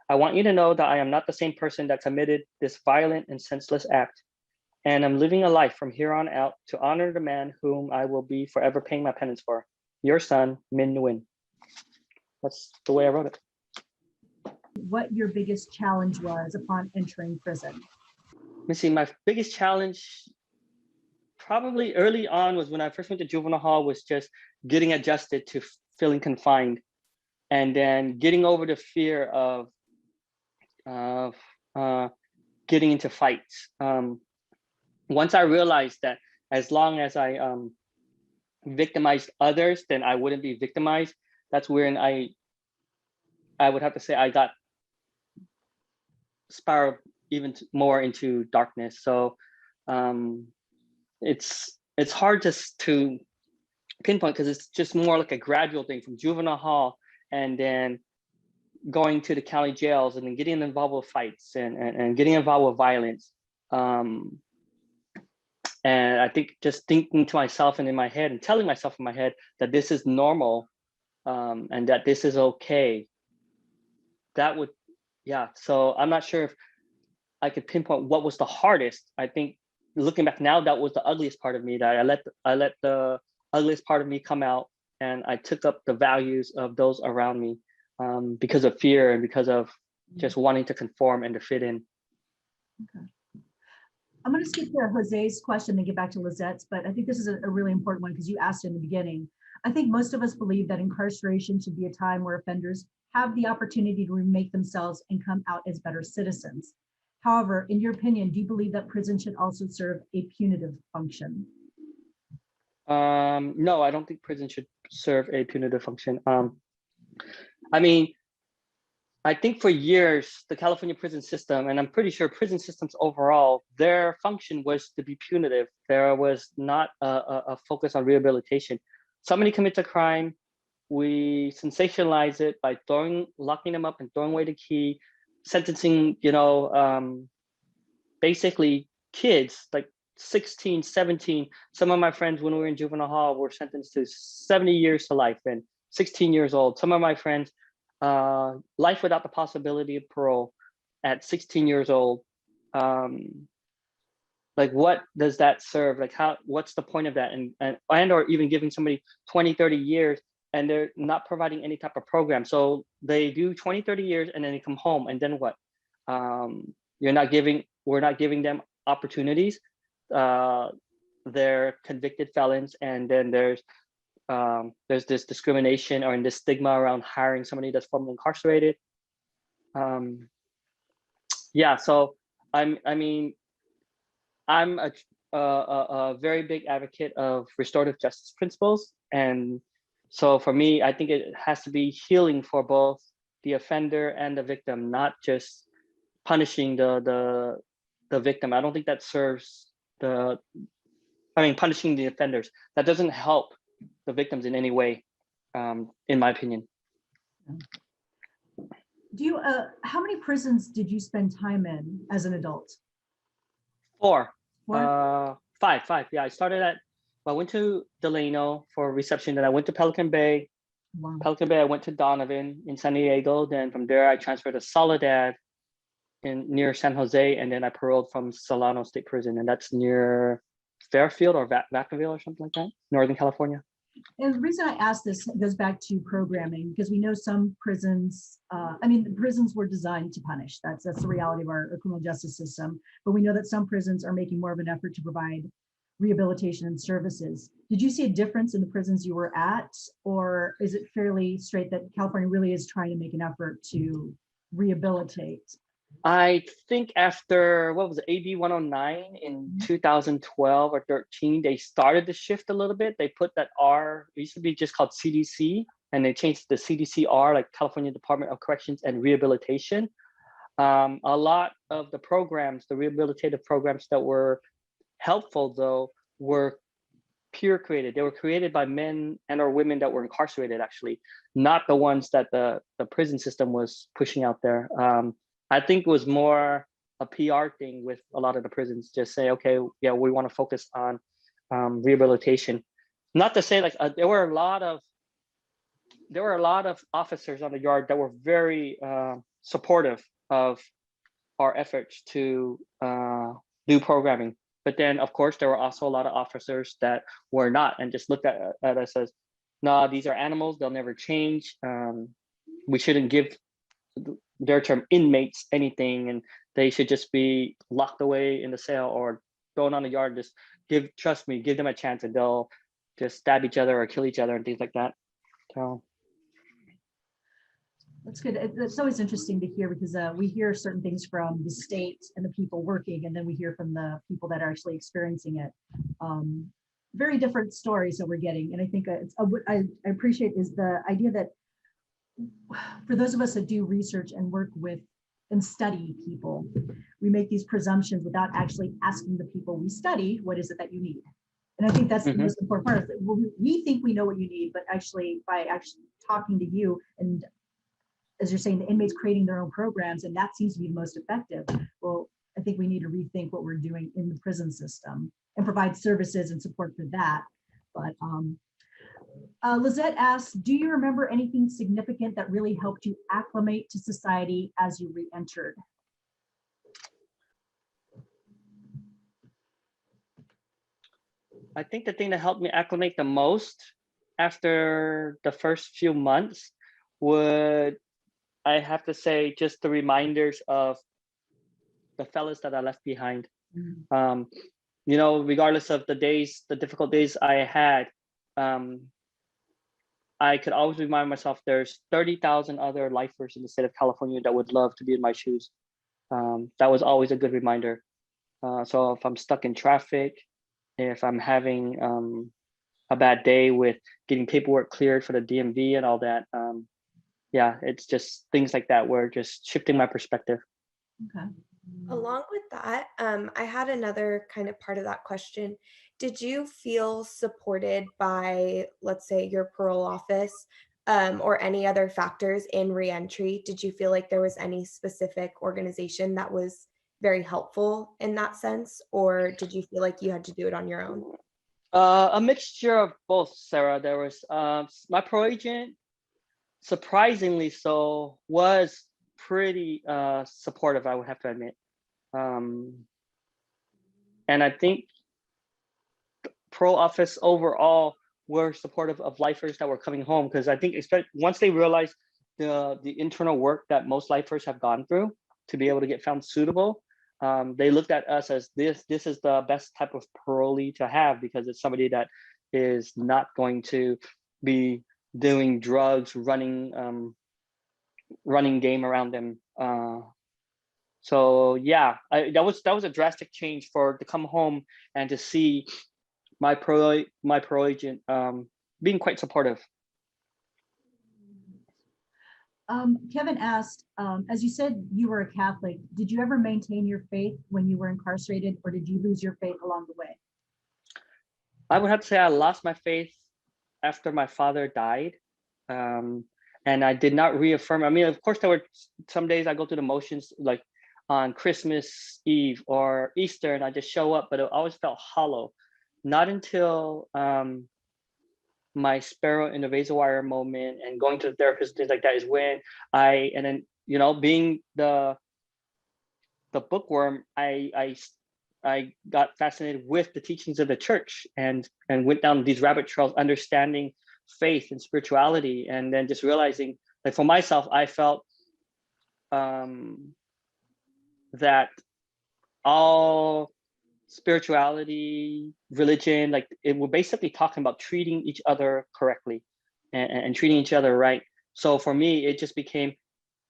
I want you to know that I am not the same person that committed this violent and senseless act, and I'm living a life from here on out to honor the man whom I will be forever paying my penance for. Your son, Min Nguyen. That's the way I wrote it. What your biggest challenge was upon entering prison? Let me see, my biggest challenge probably early on was when I first went to juvenile hall, was just getting adjusted to feeling confined, and then getting over the fear of getting into fights. Once I realized that as long as I victimized others, then I wouldn't be victimized. That's when I would have to say I got spiraled even more into darkness. So it's hard to pinpoint, because it's just more like a gradual thing from juvenile hall and then going to the county jails and then getting involved with fights and getting involved with violence. And I think just thinking to myself and in my head and telling myself in my head that this is normal, and that this is okay. That would, yeah. So I'm not sure if I could pinpoint what was the hardest. I think looking back now, that was the ugliest part of me, that I let the ugliest part of me come out, and I took up the values of those around me, because of fear and because of just wanting to conform and to fit in. Okay. I'm going to skip to Jose's question and get back to Lizette's, but I think this is a really important one because you asked in the beginning. I think most of us believe that incarceration should be a time where offenders have the opportunity to remake themselves and come out as better citizens. However, in your opinion, do you believe that prison should also serve a punitive function? No, I don't think prison should serve a punitive function. I mean, I think for years, the California prison system, and I'm pretty sure prison systems overall, their function was to be punitive. There was not a focus on rehabilitation. Somebody commits a crime, we sensationalize it by locking them up and throwing away the key, sentencing, basically kids like 16, 17. Some of my friends, when we were in juvenile hall, were sentenced to 70 years to life and 16 years old. Some of my friends, life without the possibility of parole at 16 years old. Like, what does that serve? Like, what's the point of that? And or even giving somebody 20, 30 years and they're not providing any type of program. So they do 20, 30 years and then they come home, and then what? We're not giving them opportunities. They're convicted felons, and then there's this discrimination or this stigma around hiring somebody that's formerly incarcerated. Yeah, so I'm a very big advocate of restorative justice principles, and so for me, I think it has to be healing for both the offender and the victim, not just punishing the victim. I don't think that serves punishing the offenders. That doesn't help the victims in any way, in my opinion. Do you, how many prisons did you spend time in as an adult? Four. Four? Five. Yeah, I went to Delano for reception, then I went to Pelican Bay. Wow. Pelican Bay, I went to Donovan in San Diego. Then from there, I transferred to Soledad near San Jose, and then I paroled from Solano State Prison, and that's near Fairfield or Vacaville or something like that, Northern California. And the reason I ask this goes back to programming, because we know some prisons, the prisons were designed to punish. That's the reality of our criminal justice system. But we know that some prisons are making more of an effort to provide rehabilitation and services. Did you see a difference in the prisons you were at, or is it fairly straight that California really is trying to make an effort to rehabilitate? I think after, what was it, AB 109 in 2012 or 13, they started to shift a little bit. They put that R, it used to be just called CDC, and they changed the CDCR, like California Department of Corrections and Rehabilitation. A lot of the programs, the rehabilitative programs that were helpful though, were peer created. They were created by men and or women that were incarcerated, actually, not the ones that the prison system was pushing out there. I think it was more a PR thing with a lot of the prisons, just say, okay, yeah, we want to focus on rehabilitation. Not to say like there were a lot of officers on the yard that were very supportive of our efforts to do programming. But then, of course, there were also a lot of officers that were not and just looked at us as, no, these are animals, they'll never change. We shouldn't give their term inmates anything, and they should just be locked away in the cell or thrown on the yard. Just trust me, give them a chance and they'll just stab each other or kill each other and things like that. So. That's good. It's always interesting to hear because we hear certain things from the state and the people working, and then we hear from the people that are actually experiencing it. Very different stories that we're getting. And I think what I appreciate is the idea that for those of us that do research and work with and study people, we make these presumptions without actually asking the people we study, what is it that you need? And I think that's the most important part of it. We think we know what you need, but actually by actually talking to you, and as you're saying, the inmates creating their own programs, and that seems to be the most effective. Well, I think we need to rethink what we're doing in the prison system and provide services and support for that. But Lizette asks, do you remember anything significant that really helped you acclimate to society as you re-entered? I think the thing that helped me acclimate the most after the first few months would, I have to say, just the reminders of the fellas that I left behind. You know, regardless of the difficult days I had, I could always remind myself there's 30,000 other lifers in the state of California that would love to be in my shoes. That was always a good reminder. So if I'm stuck in traffic, if I'm having a bad day with getting paperwork cleared for the DMV and all that, yeah, it's just things like that where just shifting my perspective. Okay. Along with that, I had another kind of part of that question. Did you feel supported by, let's say, your parole office or any other factors in reentry? Did you feel like there was any specific organization that was very helpful in that sense, or did you feel like you had to do it on your own? A mixture of both, Sarah. There was my pro agent, surprisingly so, was pretty supportive, I would have to admit. And I think pro office overall were supportive of lifers that were coming home, because I think once they realized the internal work that most lifers have gone through to be able to get found suitable, they looked at us as this is the best type of parolee to have, because it's somebody that is not going to be doing drugs, running game around them. So yeah, that was a drastic change to come home and to see my pro agent being quite supportive. Kevin asked, as you said, you were a Catholic. Did you ever maintain your faith when you were incarcerated, or did you lose your faith along the way? I would have to say I lost my faith after my father died. And I did not reaffirm. I mean, of course, there were some days I go through the motions, like on Christmas Eve or Easter, and I just show up, but it always felt hollow. Not until my sparrow in the razor wire moment and going to the therapist, things like that, is when and then, you know, being the bookworm, I got fascinated with the teachings of the church and went down these rabbit trails, understanding faith and spirituality, and then just realizing, like, for myself, I felt that all spirituality, religion, like, it we're basically talking about treating each other correctly and treating each other right. So for me, it just became,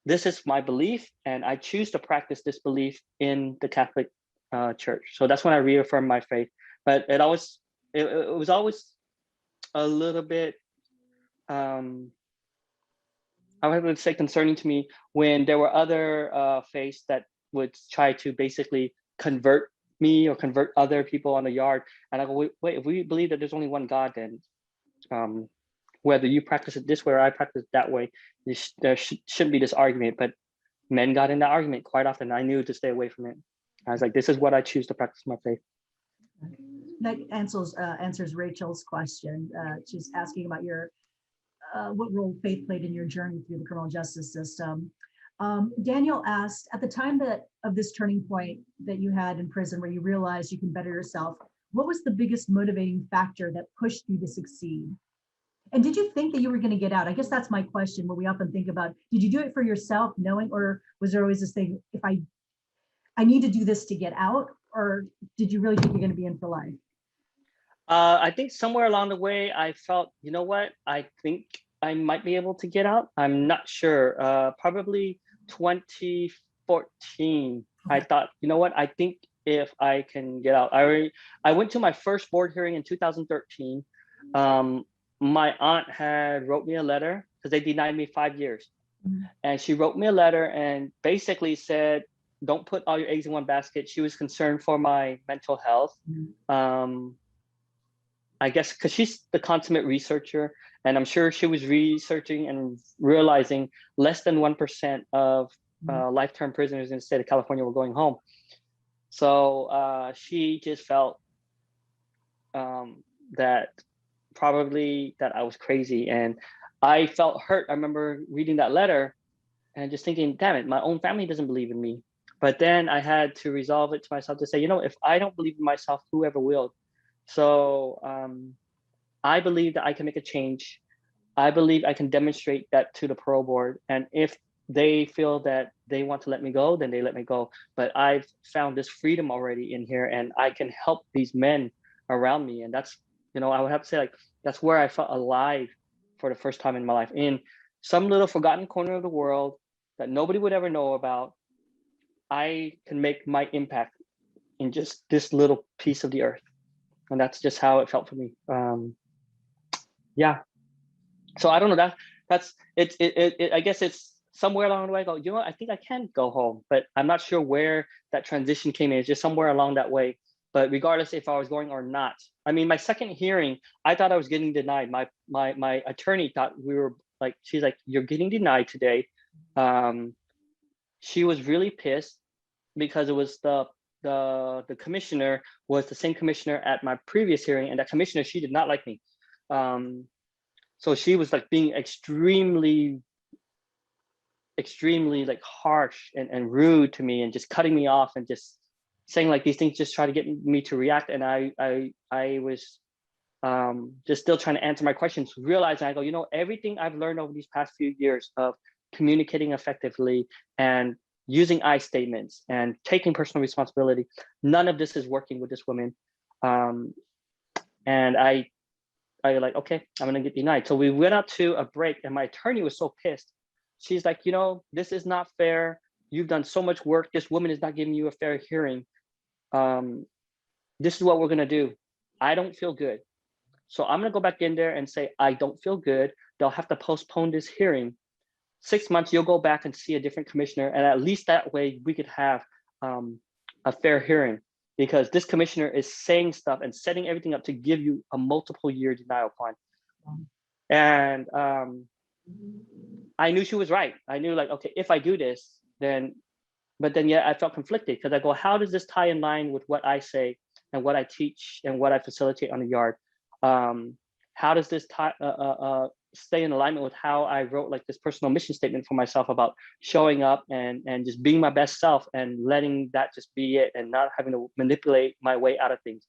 this is my belief, and I choose to practice this belief in the Catholic Church. So that's when I reaffirmed my faith. But it was always a little bit I would have to say concerning to me when there were other faiths that would try to basically convert me or convert other people on the yard. And I go, wait, if we believe that there's only one God, then whether you practice it this way or I practice it that way, there shouldn't be this argument. But men got in that argument quite often. I knew to stay away from it. I was like, this is what I choose to practice my faith. That answers Rachel's question. She's asking about your what role faith played in your journey through the criminal justice system. Daniel asked, at the time of this turning point that you had in prison where you realized you can better yourself, what was the biggest motivating factor that pushed you to succeed? And did you think that you were going to get out? I guess that's my question, what we often think about. Did you do it for yourself, knowing, or was there always this thing, if I need to do this to get out, or did you really think you're going to be in for life? I think somewhere along the way, I felt, you know what, I think I might be able to get out. I'm not sure. Probably 2014, I thought, you know what, I think if I can get out. I went to my first board hearing in 2013. My aunt had wrote me a letter because they denied me 5 years. Mm-hmm. And she wrote me a letter and basically said, don't put all your eggs in one basket. She was concerned for my mental health. Mm-hmm. I guess because she's the consummate researcher, and I'm sure she was researching and realizing less than 1% of life-term prisoners in the state of California were going home. So she just felt that probably that I was crazy, and I felt hurt. I remember reading that letter and just thinking, damn it, my own family doesn't believe in me. But then I had to resolve it to myself to say, you know, if I don't believe in myself, whoever will. So I believe that I can make a change. I believe I can demonstrate that to the parole board. And if they feel that they want to let me go, then they let me go. But I've found this freedom already in here, and I can help these men around me. And that's, you know, I would have to say, like, that's where I felt alive for the first time in my life, in some little forgotten corner of the world that nobody would ever know about. I can make my impact in just this little piece of the earth. And that's just how it felt for me. Yeah. So I don't know, that's it. I guess it's somewhere along the way I go, you know what, I think I can go home, but I'm not sure where that transition came in. It's just somewhere along that way. But regardless if I was going or not, I mean, my second hearing, I thought I was getting denied. My attorney thought we were like, she's like, you're getting denied today. She was really pissed because it was the commissioner was the same commissioner at my previous hearing, and that commissioner, she did not like me. So she was like being extremely like harsh and rude to me, and just cutting me off and just saying like these things, just try to get me to react. And I was just still trying to answer my questions, realizing I go, you know, everything I've learned over these past few years of communicating effectively and using I statements and taking personal responsibility, none of this is working with this woman. And I like, okay, I'm gonna get denied. So we went out to a break, and my attorney was so pissed. She's like, you know, this is not fair. You've done so much work. This woman is not giving you a fair hearing. This is what we're gonna do. I don't feel good. So I'm gonna go back in there and say, I don't feel good. They'll have to postpone this hearing. 6 months, you'll go back and see a different commissioner. And at least that way we could have a fair hearing, because this commissioner is saying stuff and setting everything up to give you a multiple year denial plan. And I knew she was right. I knew like, okay, if I do this, then, but then yeah, I felt conflicted, because I go, how does this tie in line with what I say and what I teach and what I facilitate on the yard? How does this stay in alignment with how I wrote like this personal mission statement for myself about showing up and just being my best self and letting that just be it, and not having to manipulate my way out of things?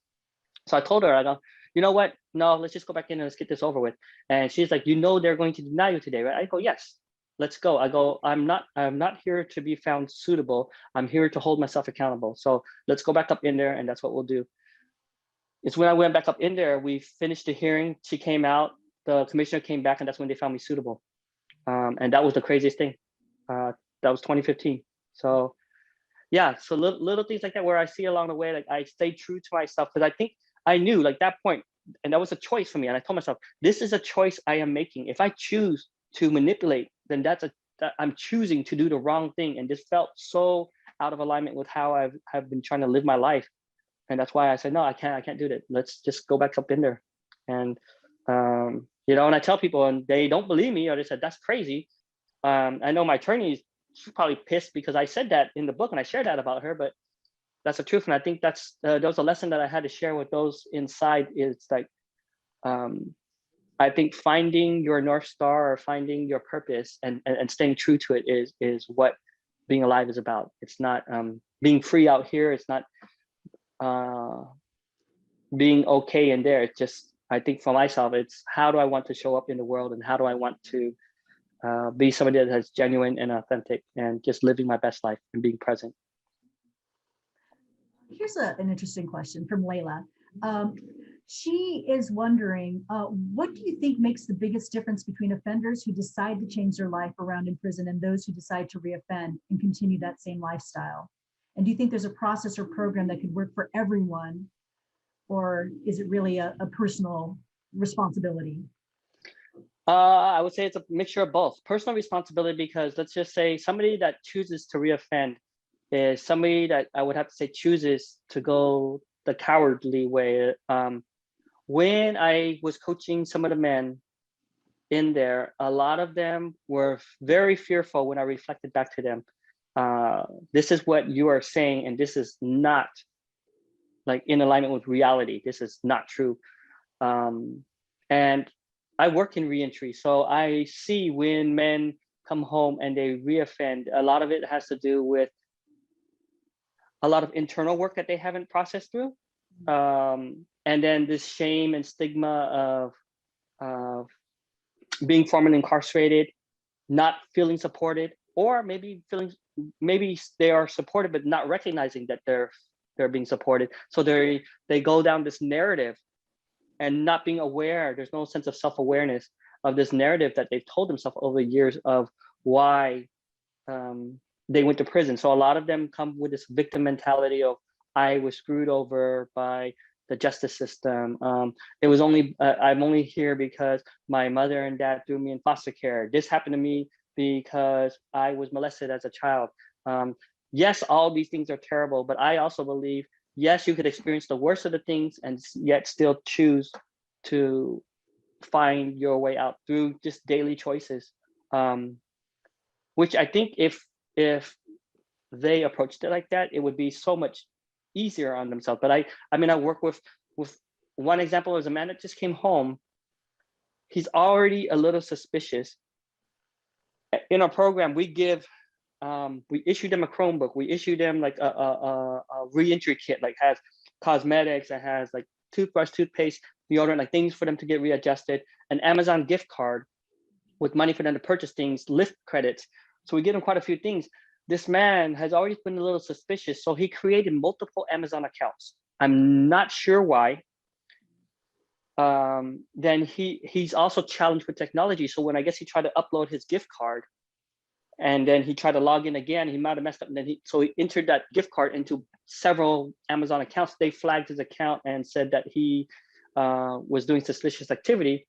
So I told her, I go, you know what? No, let's just go back in and let's get this over with. And she's like, you know, they're going to deny you today, right? I go, yes, let's go. I go, I'm not here to be found suitable. I'm here to hold myself accountable. So let's go back up in there, and that's what we'll do. It's when I went back up in there, we finished the hearing. She came out, the commissioner came back, and that's when they found me suitable. And that was the craziest thing. That was 2015. So yeah, so little things like that where I see along the way, like I stayed true to myself, because I think I knew like that point, and that was a choice for me. And I told myself, this is a choice I am making. If I choose to manipulate then that I'm choosing to do the wrong thing. And this felt so out of alignment with how I've been trying to live my life. And that's why I said, no, I can't do that. Let's just go back up in there. And, you know, and I tell people and they don't believe me, or they said, that's crazy. I know my attorney, she's probably pissed because I said that in the book and I shared that about her, but that's the truth. And I think that's, that was a lesson that I had to share with those inside. Is like, I think finding your North Star or finding your purpose and staying true to it is what being alive is about. It's not being free out here. It's not being okay in there. It's just, I think for myself, it's how do I want to show up in the world and how do I want to be somebody that is genuine and authentic and just living my best life and being present. Here's an interesting question from Layla. She is wondering, what do you think makes the biggest difference between offenders who decide to change their life around in prison and those who decide to reoffend and continue that same lifestyle? And do you think there's a process or program that could work for everyone, or is it really a personal responsibility? I would say it's a mixture of both. Personal responsibility, because let's just say somebody that chooses to reoffend is somebody that I would have to say chooses to go the cowardly way. When I was coaching some of the men in there, a lot of them were very fearful when I reflected back to them. This is what you are saying, and this is not like in alignment with reality. This is not true. And I work in reentry, so I see when men come home and they reoffend, a lot of it has to do with a lot of internal work that they haven't processed through. And then this shame and stigma of being formerly incarcerated, not feeling supported, or maybe they are supported but not recognizing that they're being supported. So they go down this narrative and not being aware. There's no sense of self-awareness of this narrative that they've told themselves over years of why they went to prison. So a lot of them come with this victim mentality of, I was screwed over by the justice system. It was only, I'm only here because my mother and dad threw me in foster care. This happened to me because I was molested as a child. Yes, all these things are terrible, but I also believe, yes, you could experience the worst of the things and yet still choose to find your way out through just daily choices. Which I think if they approached it like that, it would be so much easier on themselves. But I mean, I work with one example is a man that just came home. He's already a little suspicious. In our program, we issue them a Chromebook. We issue them like a reentry kit, like has cosmetics, that has like toothbrush, toothpaste, deodorant, like things for them to get readjusted, an Amazon gift card with money for them to purchase things, Lyft credits. So we give them quite a few things. This man has always been a little suspicious, so he created multiple Amazon accounts. I'm not sure why. Then he's also challenged with technology. So when I guess he tried to upload his gift card, and then he tried to log in again, he might have messed up. And then he entered that gift card into several Amazon accounts. They flagged his account and said that he was doing suspicious activity.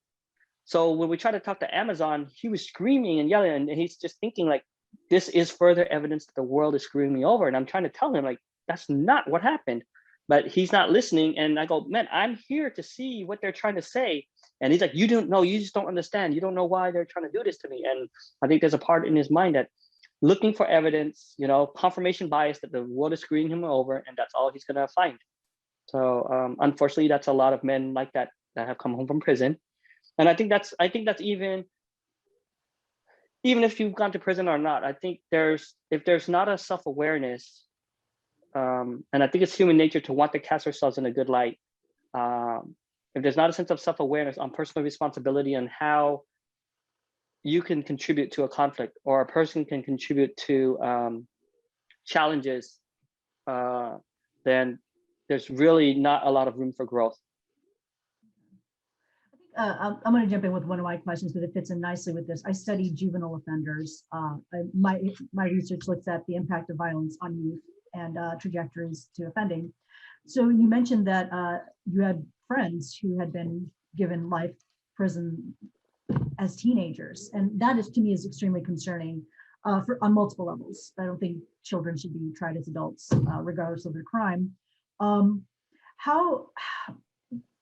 So when we tried to talk to Amazon, he was screaming and yelling, and he's just thinking like, this is further evidence that the world is screwing me over. And I'm trying to tell him like, that's not what happened, but he's not listening. And I go, man, I'm here to see what they're trying to say. And he's like, you don't know, you just don't understand. You don't know why they're trying to do this to me. And I think there's a part in his mind that looking for evidence, you know, confirmation bias that the world is screwing him over, and that's all he's gonna find. So unfortunately, that's a lot of men like that have come home from prison. And I think that's even if you've gone to prison or not, I think if there's not a self-awareness, and I think it's human nature to want to cast ourselves in a good light. If there's not a sense of self-awareness on personal responsibility and how you can contribute to a conflict, or a person can contribute to challenges, then there's really not a lot of room for growth. I'm going to jump in with one of my questions, but it fits in nicely with this. I study juvenile offenders. My research looks at the impact of violence on youth and trajectories to offending. So you mentioned that you had friends who had been given life prison as teenagers. And that is, to me, is extremely concerning on multiple levels. I don't think children should be tried as adults, regardless of their crime. How,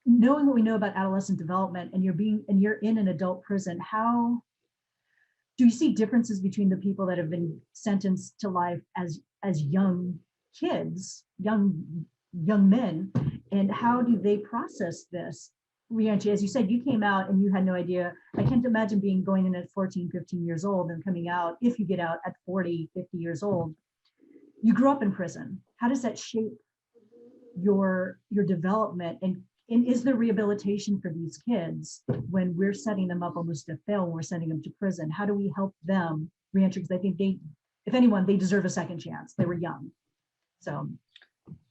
knowing what we know about adolescent development, and you're in an adult prison, how do you see differences between the people that have been sentenced to life as young kids, young men, and how do they process this reentry? As you said, you came out and you had no idea. I can't imagine going in at 14, 15 years old and coming out, if you get out at 40, 50 years old. You grew up in prison. How does that shape your development? And is there rehabilitation for these kids when we're setting them up almost to fail, when we're sending them to prison? How do we help them reenter? Because I think if anyone, they deserve a second chance. They were young. So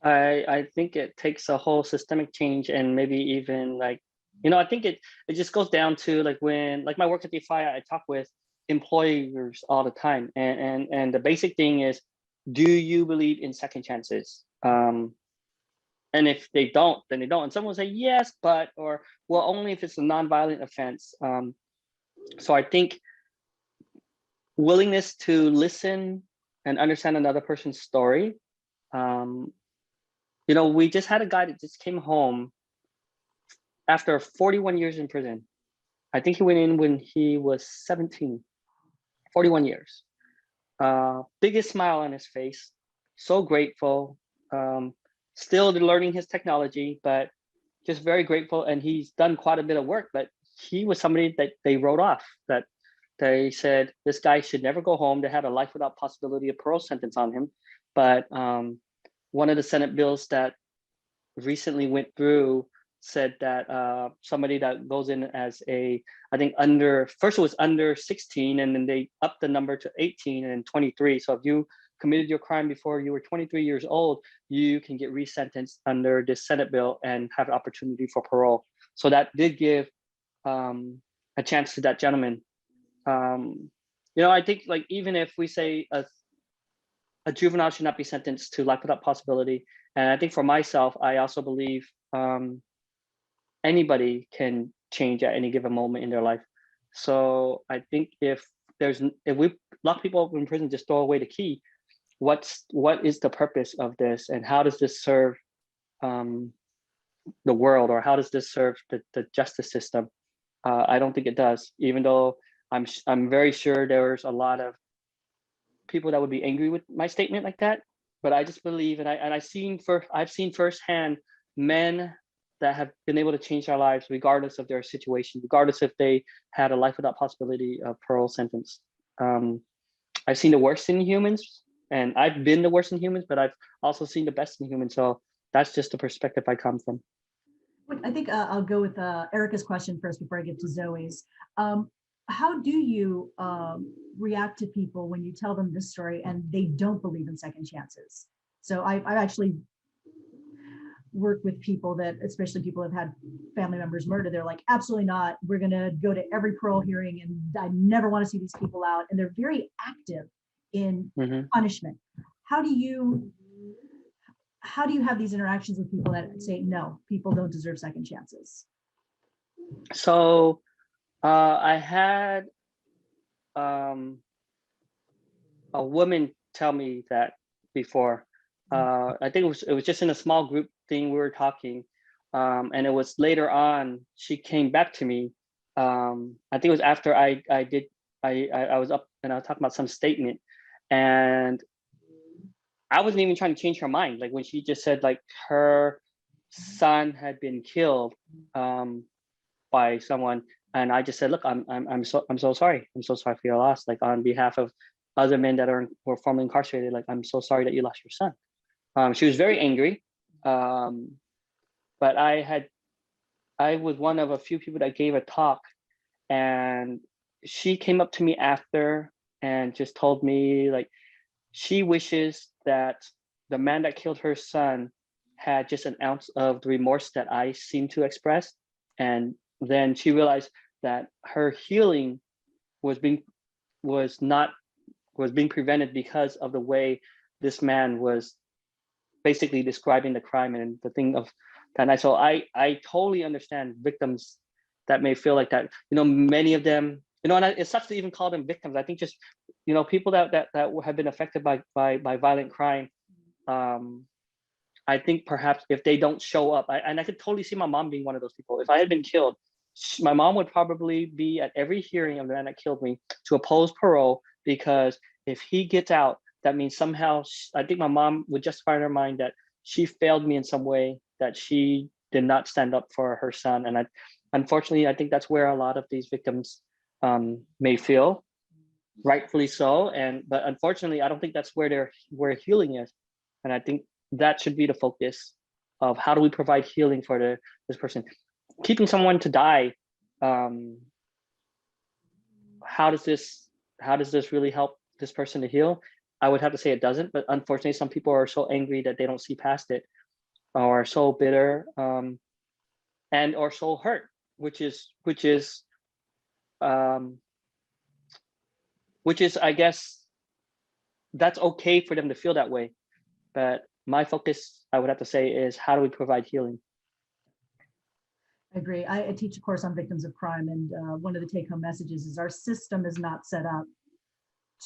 I think it takes a whole systemic change, and maybe even like, I think it just goes down to like when, like my work at DeFi, I talk with employers all the time. And the basic thing is, do you believe in second chances? And if they don't, then they don't. And someone will say yes, but, or well, only if it's a nonviolent offense. So I think willingness to listen and understand another person's story. We just had a guy that just came home after 41 years in prison. I think he went in when he was 17, 41 years. Biggest smile on his face, so grateful. Still learning his technology, but just very grateful. And he's done quite a bit of work, but he was somebody that they wrote off, that they said, this guy should never go home. They had a life without possibility of parole sentence on him. But one of the Senate bills that recently went through said that somebody that goes in as I think first it was under 16, and then they upped the number to 18 and 23. So if you committed your crime before you were 23 years old, you can get resentenced under this Senate bill and have an opportunity for parole. So that did give a chance to that gentleman. I think like even if we say a juvenile should not be sentenced to life without possibility, and I think for myself, I also believe anybody can change at any given moment in their life. So I think if we lock people up in prison, just throw away the key, what is the purpose of this, and how does this serve the world, or how does this serve the justice system? I don't think it does, even though I'm very sure there's a lot of people that would be angry with my statement like that. But I just believe, and I've seen firsthand men that have been able to change their lives regardless of their situation, regardless if they had a life without possibility of parole sentence. I've seen the worst in humans, and I've been the worst in humans, but I've also seen the best in humans. So that's just the perspective I come from. I think I'll go with Erica's question first before I get to Zoe's. How do you react to people when you tell them this story and they don't believe in second chances? So I've actually worked with people that, especially people who have had family members murdered, they're like, absolutely not. We're going to go to every parole hearing, and I never want to see these people out. And they're very active in punishment. How do you have these interactions with people that say, no, people don't deserve second chances? So I had a woman tell me that before. I think it was just in a small group thing we were talking, and it was later on she came back to me. I think it was after I was up and I was talking about some statement, and I wasn't even trying to change her mind. Like when she just said like her son had been killed by someone, and I just said, look, I'm so sorry. I'm so sorry for your loss. Like on behalf of other men that were formerly incarcerated, like I'm so sorry that you lost your son. She was very angry, but I was one of a few people that gave a talk, and she came up to me after and just told me like she wishes that the man that killed her son had just an ounce of the remorse that I seem to express. And then she realized that her healing was being prevented because of the way this man was basically describing the crime and the thing of that night. So I totally understand victims that may feel like that. Many of them, and it sucks to even call them victims. I think just, people that have been affected by violent crime. I think perhaps if they don't show up, and I could totally see my mom being one of those people. If I had been killed, my mom would probably be at every hearing of the man that killed me to oppose parole, because if he gets out, that means somehow, I think my mom would justify in her mind that she failed me in some way, that she did not stand up for her son. And unfortunately, I think that's where a lot of these victims may feel, rightfully so. But unfortunately, I don't think that's where healing is. And I think that should be the focus of how do we provide healing for this person. Keeping someone to die, how does this really help this person to heal? I would have to say it doesn't, but unfortunately, some people are so angry that they don't see past it, or so bitter, and or so hurt, which is I guess that's okay for them to feel that way. But my focus, I would have to say, is how do we provide healing? I agree. I teach a course on victims of crime, and one of the take-home messages is our system is not set up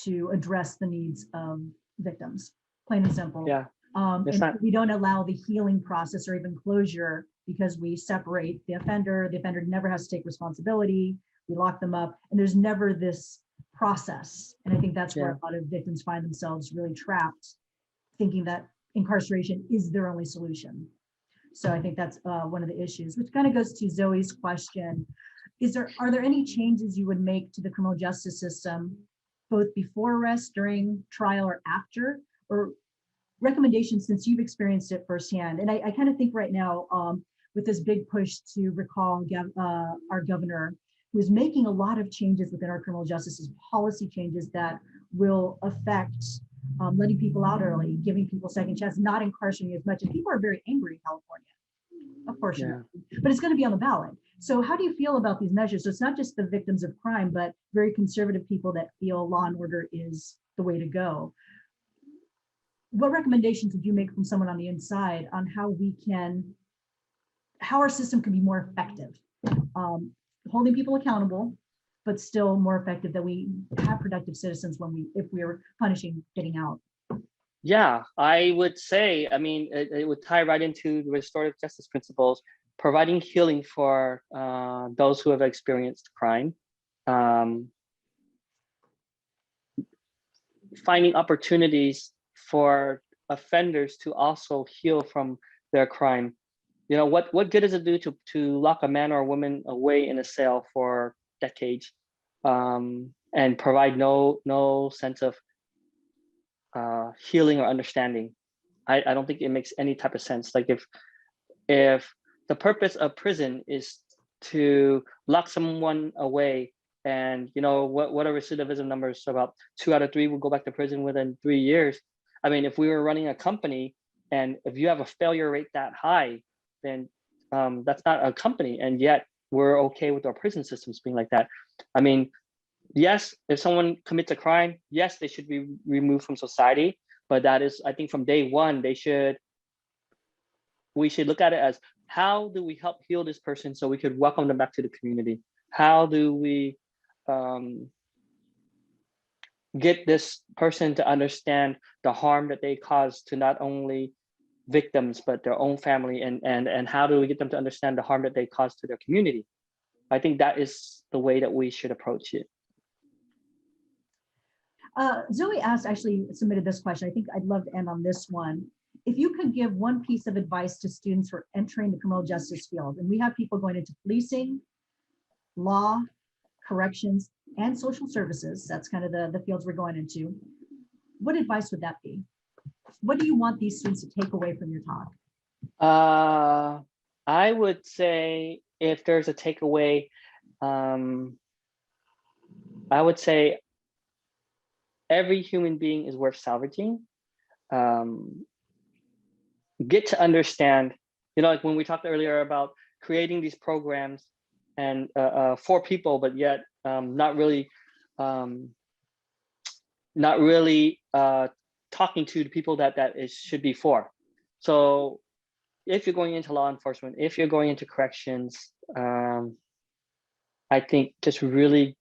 to address the needs of victims, plain and simple. Yeah. And we don't allow the healing process or even closure, because we separate the offender. The offender never has to take responsibility. We lock them up, and there's never this process. And I think that's where a lot of victims find themselves really trapped, thinking that incarceration is their only solution. So I think that's one of the issues, which kind of goes to Zoe's question. Are there any changes you would make to the criminal justice system, both before arrest, during trial, or after, or recommendations since you've experienced it firsthand? And I kind of think right now, with this big push to recall our governor, who is making a lot of changes within our criminal justice system, policy changes that will affect letting people out early, giving people second chance, not incarcerating as much. And people are very angry in California, of course, but it's going to be on the ballot. So how do you feel about these measures? So it's not just the victims of crime, but very conservative people that feel law and order is the way to go. What recommendations would you make from someone on the inside on how our system can be more effective, holding people accountable, but still more effective, that we have productive citizens if we're punishing getting out? Yeah, I would say, it would tie right into the restorative justice principles, providing healing for those who have experienced crime, finding opportunities for offenders to also heal from their crime. What good does it do to lock a man or a woman away in a cell for decades, and provide no sense of healing or understanding? I don't think it makes any type of sense. Like if the purpose of prison is to lock someone away, and what are recidivism numbers? So about 2 out of 3 will go back to prison within 3 years. If we were running a company, and if you have a failure rate that high, then that's not a company. And yet we're okay with our prison systems being like that. Yes, if someone commits a crime, yes, they should be removed from society. But that is, I think, from day one, we should look at it as, how do we help heal this person so we could welcome them back to the community? How do we get this person to understand the harm that they cause to not only victims, but their own family, and how do we get them to understand the harm that they cause to their community? I think that is the way that we should approach it. Zoe actually submitted this question. I think I'd love to end on this one. If you could give one piece of advice to students who are entering the criminal justice field, and we have people going into policing, law, corrections, and social services, that's kind of the fields we're going into, what advice would that be? What do you want these students to take away from your talk? I would say, if there's a takeaway, I would say every human being is worth salvaging. Get to understand, like when we talked earlier about creating these programs and for people, but yet not really talking to the people that it should be for. So if you're going into law enforcement, if you're going into corrections, I think just really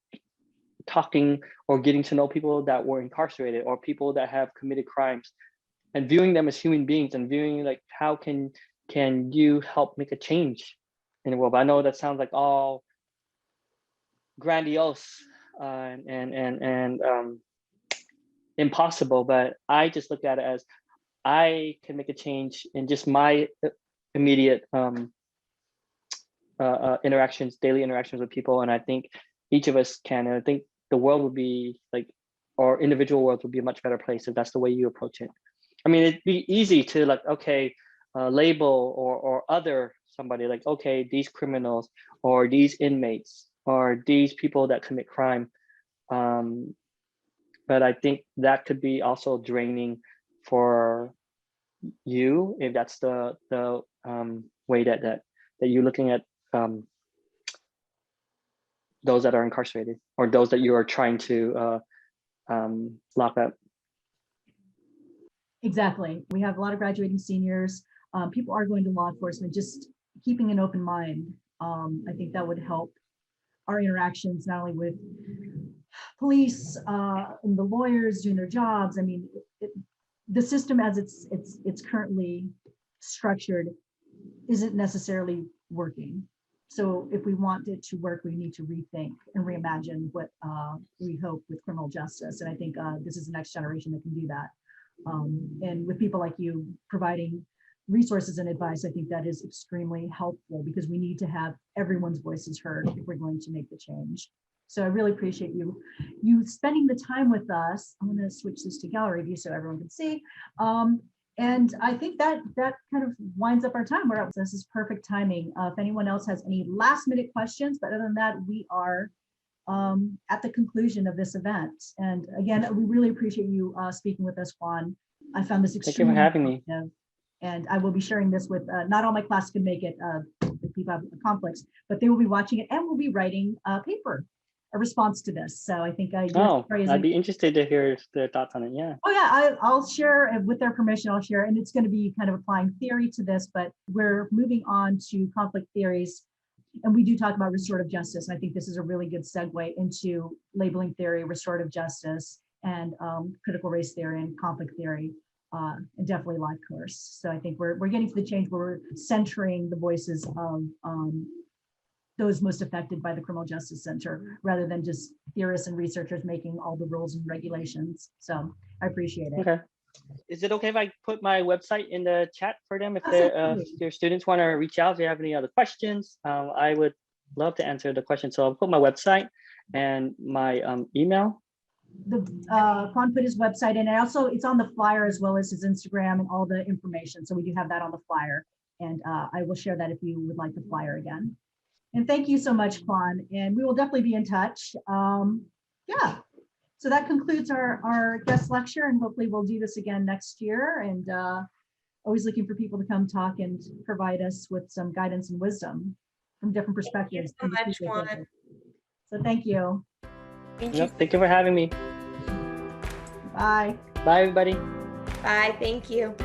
talking or getting to know people that were incarcerated or people that have committed crimes and viewing them as human beings and viewing like how can you help make a change in the world. But I know that sounds like all grandiose and impossible, but I just look at it as I can make a change in just my immediate interactions, daily interactions with people, and I think each of us can. And I think the world would be like, or individual world would be a much better place if that's the way you approach it. I mean, it'd be easy to like, okay, label or other somebody like, okay, these criminals or these inmates or these people that commit crime. But I think that could be also draining for you if that's the way that you're looking at those that are incarcerated or those that you are trying to lock up. Exactly. We have a lot of graduating seniors. People are going to law enforcement, just keeping an open mind. I think that would help our interactions, not only with police and the lawyers doing their jobs. I mean, the system as it's currently structured isn't necessarily working. So if we want it to work, we need to rethink and reimagine what we hope with criminal justice. And I think this is the next generation that can do that. And with people like you providing resources and advice, I think that is extremely helpful because we need to have everyone's voices heard if we're going to make the change. So I really appreciate you spending the time with us. I'm going to switch this to gallery view so everyone can see. And I think that kind of winds up our time. This is perfect timing. If anyone else has any last minute questions, but other than that, we are at the conclusion of this event. And again, we really appreciate you speaking with us, Quan. I found this extremely Thank you for having me. And I will be sharing this with, not all my class can make it, if people have conflicts, but they will be watching it and we'll be writing a paper, a response to this. So I think I'd be interested to hear their thoughts on it. Yeah. Oh yeah, I'll share with their permission. I'll share, and it's going to be kind of applying theory to this, but we're moving on to conflict theories, and we do talk about restorative justice. And I think this is a really good segue into labeling theory, restorative justice, and critical race theory and conflict theory, and definitely life course. So I think we're getting to the change where we're centering the voices of those most affected by the Criminal Justice Center, rather than just theorists and researchers making all the rules and regulations. So I appreciate it. Okay. Is it okay if I put my website in the chat for them if your students want to reach out if they have any other questions? I would love to answer the questions. So I'll put my website and my email. Quan put his website in, and also it's on the flyer as well as his Instagram and all the information. So we do have that on the flyer, and I will share that if you would like the flyer again. And thank you so much, Quan, and we will definitely be in touch. Yeah, so that concludes our guest lecture, and hopefully we'll do this again next year. And always looking for people to come talk and provide us with some guidance and wisdom from different perspectives. Thank you so much, Quan. So thank you. Thank you for having me. Bye. Bye, everybody. Bye, thank you.